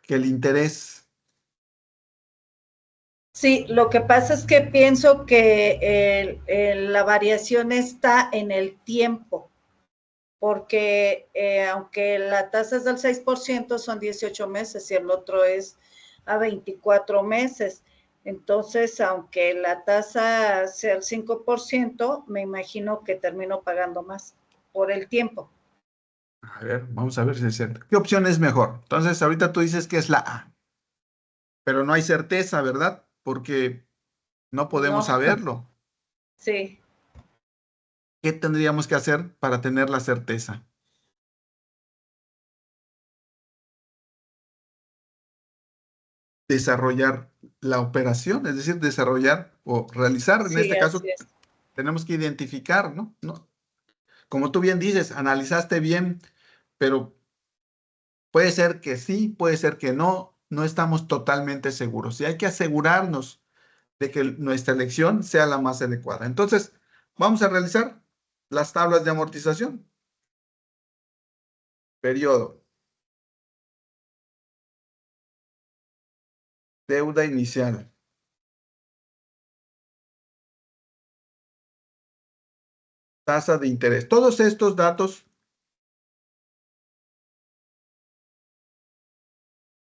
A: que el interés?
B: Sí, lo que pasa es que pienso que la variación está en el tiempo, porque aunque la tasa es del 6%, son 18 meses y el otro es a 24 meses. Entonces, aunque la tasa sea el 5%, me imagino que termino pagando más por el tiempo.
A: A ver, vamos a ver si es cierto. ¿Qué opción es mejor? Entonces, ahorita tú dices que es la A, pero no hay certeza, ¿verdad? Porque no podemos
B: No,
A: saberlo.
B: sí.
A: ¿Qué tendríamos que hacer para tener la certeza? Desarrollar la operación, es decir, desarrollar o realizar, en
B: Sí,
A: este
B: así
A: caso,
B: es.
A: tenemos que identificar, ¿no? Como tú bien dices, analizaste bien, pero puede ser que sí, puede ser que no, no estamos totalmente seguros. Y hay que asegurarnos de que nuestra elección sea la más adecuada. Entonces, vamos a realizar las tablas de amortización. Periodo. Deuda inicial. Tasa de interés. Todos estos datos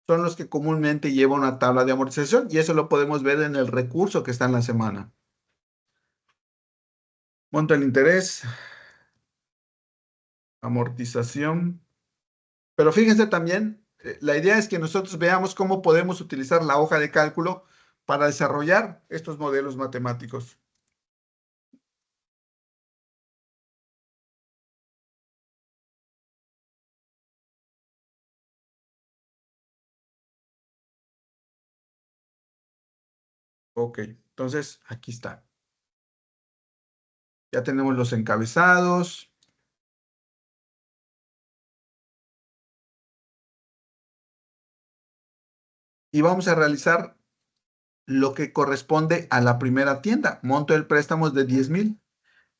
A: son los que comúnmente lleva una tabla de amortización y eso lo podemos ver en el recurso que está en la semana. Monto del interés, amortización. Pero fíjense también, la idea es que nosotros veamos cómo podemos utilizar la hoja de cálculo para desarrollar estos modelos matemáticos. Ok, entonces aquí está. Ya tenemos los encabezados. Y vamos a realizar lo que corresponde a la primera tienda. Monto del préstamo es de 10,000.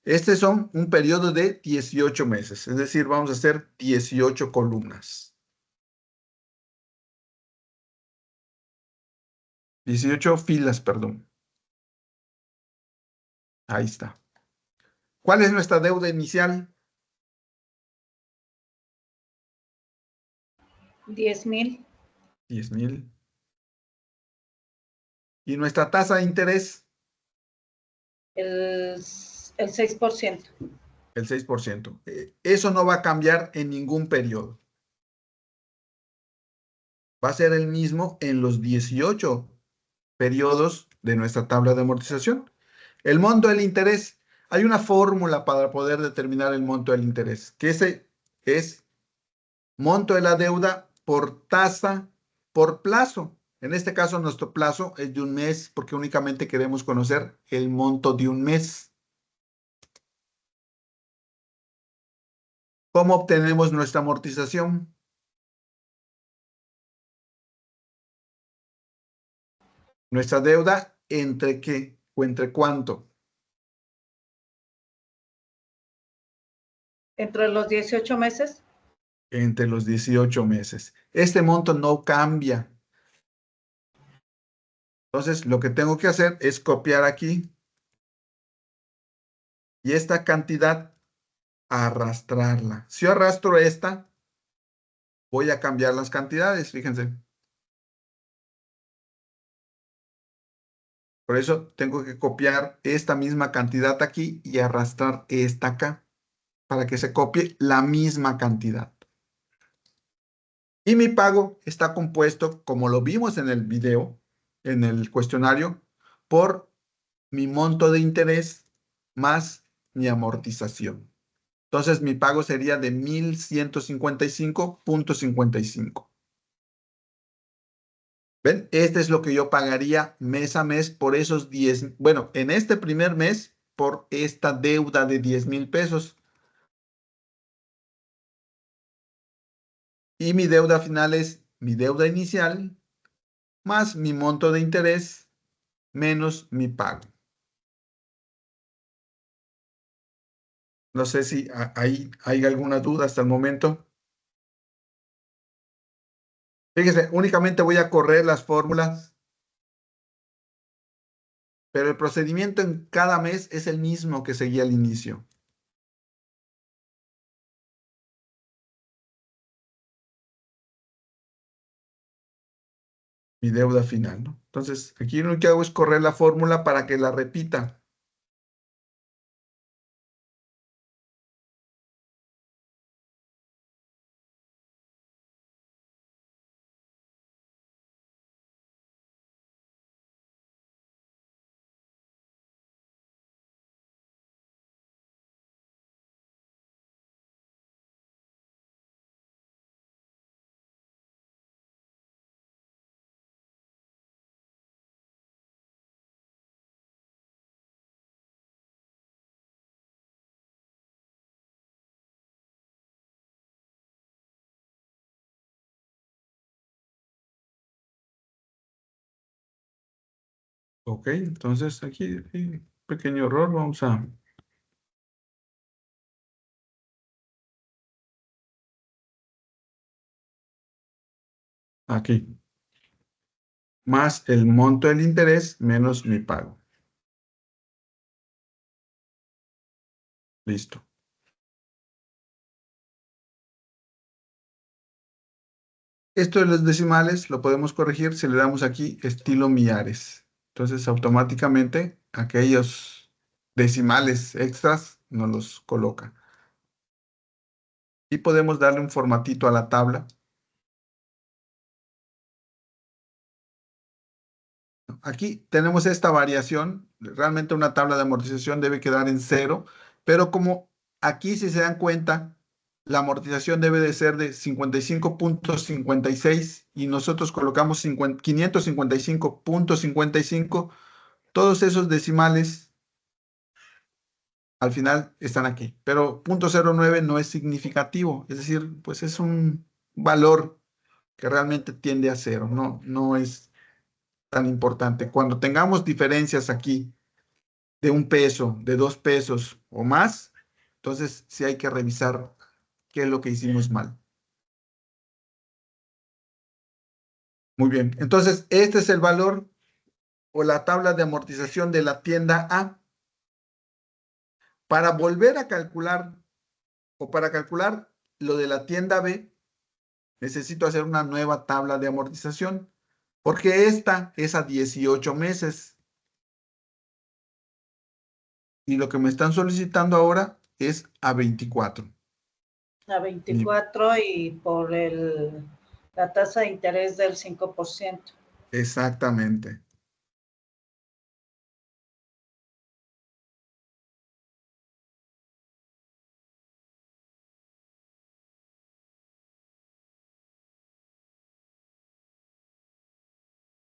A: Este son un periodo de 18 meses, es decir, vamos a hacer 18 columnas. 18 filas, perdón. Ahí está. ¿Cuál es nuestra deuda inicial?
B: 10,000.
A: 10,000. ¿Y nuestra tasa de interés?
B: El 6%.
A: El 6%. Eso no va a cambiar en ningún periodo. Va a ser el mismo en los 18 periodos de nuestra tabla de amortización. El monto del interés. Hay una fórmula para poder determinar el monto del interés, que ese es monto de la deuda por tasa por plazo. En este caso, nuestro plazo es de un mes porque únicamente queremos conocer el monto de un mes. ¿Cómo obtenemos nuestra amortización? Nuestra deuda, ¿entre qué o entre cuánto?
B: Entre los 18 meses.
A: Entre los 18 meses. Este monto no cambia. Entonces, lo que tengo que hacer es copiar aquí y esta cantidad arrastrarla. Si yo arrastro esta, voy a cambiar las cantidades, fíjense. Por eso tengo que copiar esta misma cantidad aquí y arrastrar esta acá para que se copie la misma cantidad. Y mi pago está compuesto, como lo vimos en el video, en el cuestionario, por mi monto de interés más mi amortización. Entonces mi pago sería de 1,155,55. ¿Ven? Este es lo que yo pagaría mes a mes por esos 10, bueno, en este primer mes por esta deuda de 10,000 pesos. Y mi deuda final es mi deuda inicial más mi monto de interés menos mi pago. No sé si hay alguna duda hasta el momento. Fíjese, únicamente voy a correr las fórmulas, pero el procedimiento en cada mes es el mismo que seguía al inicio. Mi deuda final, ¿no? Entonces, aquí lo que hago es correr la fórmula para que la repita. Ok, entonces aquí hay pequeño error, vamos a... Aquí, más el monto del interés menos mi pago. Listo. Esto de los decimales lo podemos corregir si le damos aquí estilo millares. Entonces, automáticamente aquellos decimales extras nos los coloca. Y podemos darle un formatito a la tabla. Aquí tenemos esta variación. Realmente una tabla de amortización debe quedar en cero, pero como aquí, si se dan cuenta, la amortización debe de ser de 55,56 y nosotros colocamos 555,55, todos esos decimales al final están aquí, pero 0,09 no es significativo, es decir, pues es un valor que realmente tiende a cero, no es tan importante. Cuando tengamos diferencias aquí de 1 peso, de 2 pesos o más, entonces sí hay que revisar qué es lo que hicimos mal. Muy bien, entonces este es el valor o la tabla de amortización de la tienda A. Para volver a calcular o para calcular lo de la tienda B, necesito hacer una nueva tabla de amortización, porque esta es a 18 meses. Y lo que me están solicitando ahora es a 24.
B: A 24 y por la tasa de interés del 5%.
A: Exactamente.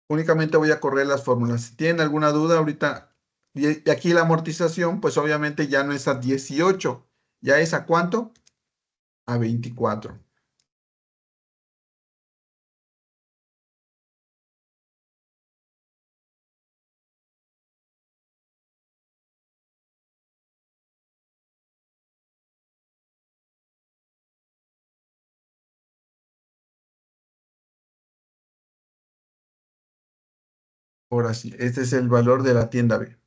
A: Únicamente voy a correr las fórmulas. Si tienen alguna duda ahorita, y aquí la amortización, pues obviamente ya no es a 18, ya es a ¿cuánto? A 24. Ahora sí, este es el valor de la tienda B.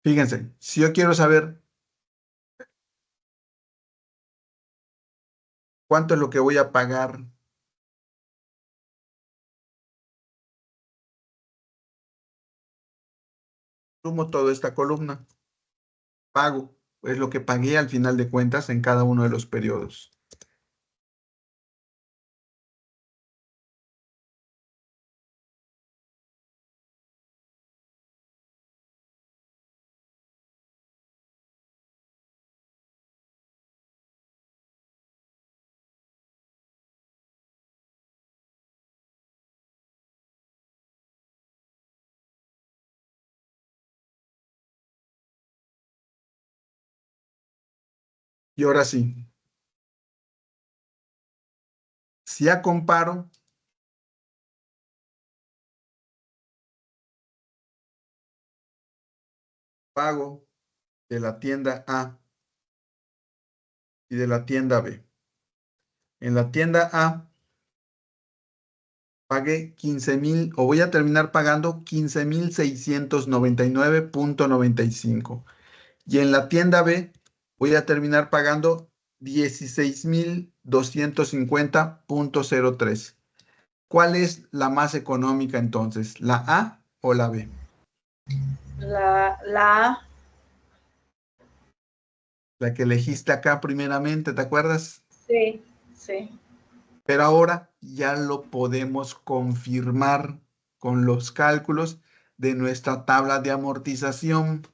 A: Fíjense, si yo quiero saber cuánto es lo que voy a pagar, sumo toda esta columna, pago, es lo que pagué al final de cuentas en cada uno de los periodos. Y ahora sí, si ya comparo, pago de la tienda A y de la tienda B. En la tienda A pagué 15,000 o voy a terminar pagando 15,699,95. Y en la tienda B voy a terminar pagando 16,250,03. ¿Cuál es la más económica entonces? ¿La A o la B?
B: La A.
A: La que elegiste acá primeramente, ¿te acuerdas?
B: Sí, sí.
A: Pero ahora ya lo podemos confirmar con los cálculos de nuestra tabla de amortización.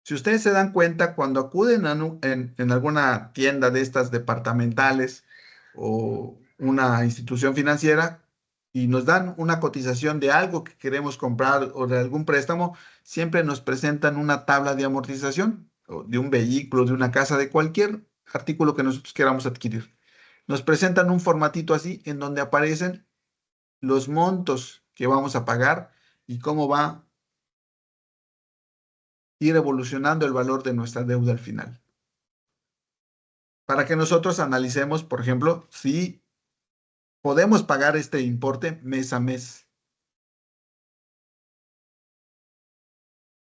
A: Si ustedes se dan cuenta, cuando acuden en alguna tienda de estas departamentales o una institución financiera y nos dan una cotización de algo que queremos comprar o de algún préstamo, siempre nos presentan una tabla de amortización o de un vehículo, de una casa, de cualquier artículo que nosotros queramos adquirir. Nos presentan un formatito así en donde aparecen los montos que vamos a pagar y cómo va a ir evolucionando el valor de nuestra deuda al final. Para que nosotros analicemos, por ejemplo, si podemos pagar este importe mes a mes.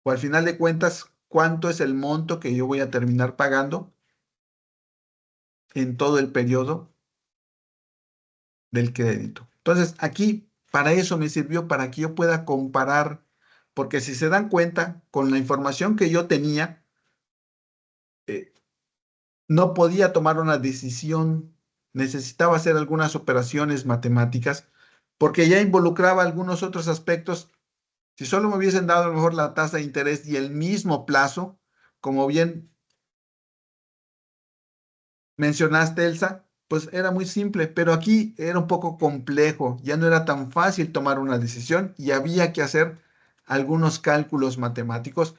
A: O al final de cuentas, ¿cuánto es el monto que yo voy a terminar pagando en todo el periodo del crédito? Entonces, aquí, para eso me sirvió, para que yo pueda comparar, porque si se dan cuenta, con la información que yo tenía, eh, no podía tomar una decisión, necesitaba hacer algunas operaciones matemáticas, porque ya involucraba algunos otros aspectos. Si solo me hubiesen dado a lo mejor la tasa de interés y el mismo plazo, como bien mencionaste, Elsa, pues era muy simple, pero aquí era un poco complejo, ya no era tan fácil tomar una decisión y había que hacer algunos cálculos matemáticos,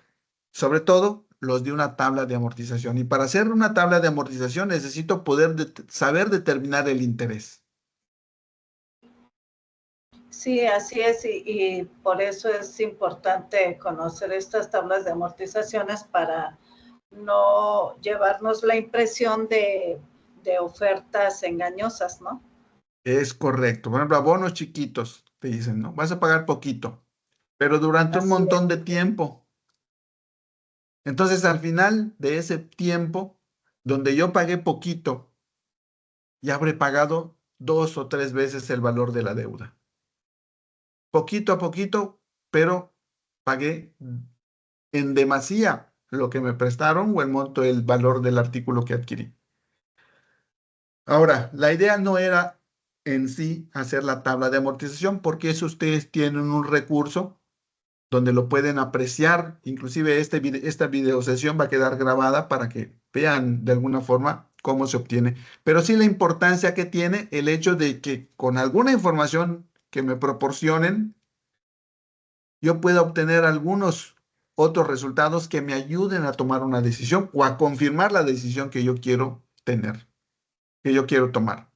A: sobre todo los de una tabla de amortización. Y para hacer una tabla de amortización necesito poder saber determinar el interés.
B: Sí, así es, y por eso es importante conocer estas tablas de amortizaciones para no llevarnos la impresión de ofertas engañosas, ¿no?
A: Es correcto. Por ejemplo, abonos chiquitos, te dicen, ¿no? Vas a pagar poquito, pero durante un
B: Así
A: montón
B: es.
A: de tiempo. Entonces, al final de ese tiempo, donde yo pagué poquito, ya habré pagado 2 o 3 veces el valor de la deuda. Poquito a poquito, pero pagué en demasía lo que me prestaron o el monto, el valor del artículo que adquirí. Ahora, la idea no era en sí hacer la tabla de amortización, porque eso ustedes tienen un recurso donde lo pueden apreciar. Inclusive esta videosesión va a quedar grabada para que vean de alguna forma cómo se obtiene. Pero sí la importancia que tiene el hecho de que con alguna información que me proporcionen, yo pueda obtener algunos otros resultados que me ayuden a tomar una decisión o a confirmar la decisión que yo quiero tener, que yo quiero tomar.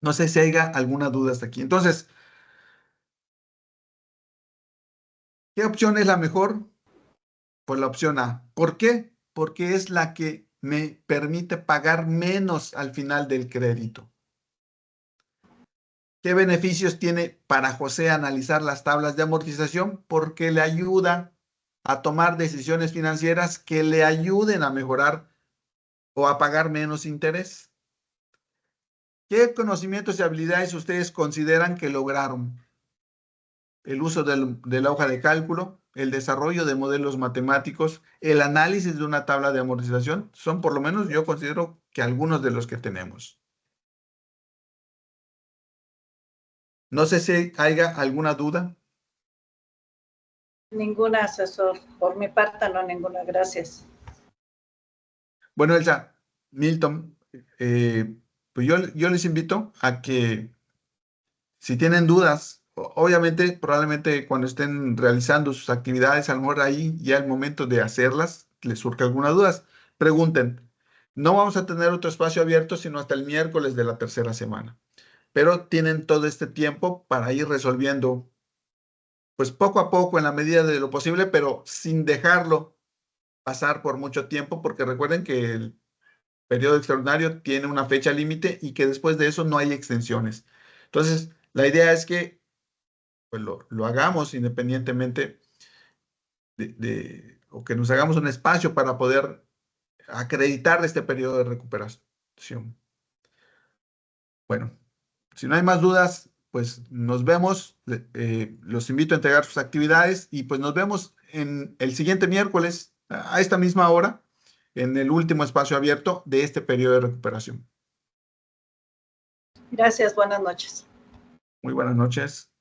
A: No sé si haya alguna duda hasta aquí. Entonces, ¿qué opción es la mejor? Pues la opción A. ¿Por qué? Porque es la que me permite pagar menos al final del crédito. ¿Qué beneficios tiene para José analizar las tablas de amortización? Porque le ayuda a tomar decisiones financieras que le ayuden a mejorar o a pagar menos interés. ¿Qué conocimientos y habilidades ustedes consideran que lograron? El uso de la hoja de cálculo, el desarrollo de modelos matemáticos, el análisis de una tabla de amortización, son por lo menos yo considero que algunos de los que tenemos. No sé si haya alguna duda.
B: Ninguna, asesor. Por mi parte, no, ninguna. Gracias.
A: Bueno, Elsa, Milton, pues yo les invito a que si tienen dudas, obviamente, probablemente cuando estén realizando sus actividades, a lo mejor ahí ya el momento de hacerlas, les surge alguna duda, pregunten. No vamos a tener otro espacio abierto sino hasta el miércoles de la tercera semana, pero tienen todo este tiempo para ir resolviendo, pues poco a poco en la medida de lo posible, pero sin dejarlo pasar por mucho tiempo, porque recuerden que el periodo extraordinario tiene una fecha límite y que después de eso no hay extensiones. Entonces, la idea es que pues lo hagamos independientemente o que nos hagamos un espacio para poder acreditar este periodo de recuperación. Bueno, si no hay más dudas, pues nos vemos. Los invito a entregar sus actividades y pues nos vemos en el siguiente miércoles a esta misma hora en el último espacio abierto de este periodo de recuperación.
B: Gracias, buenas noches.
A: Muy buenas noches.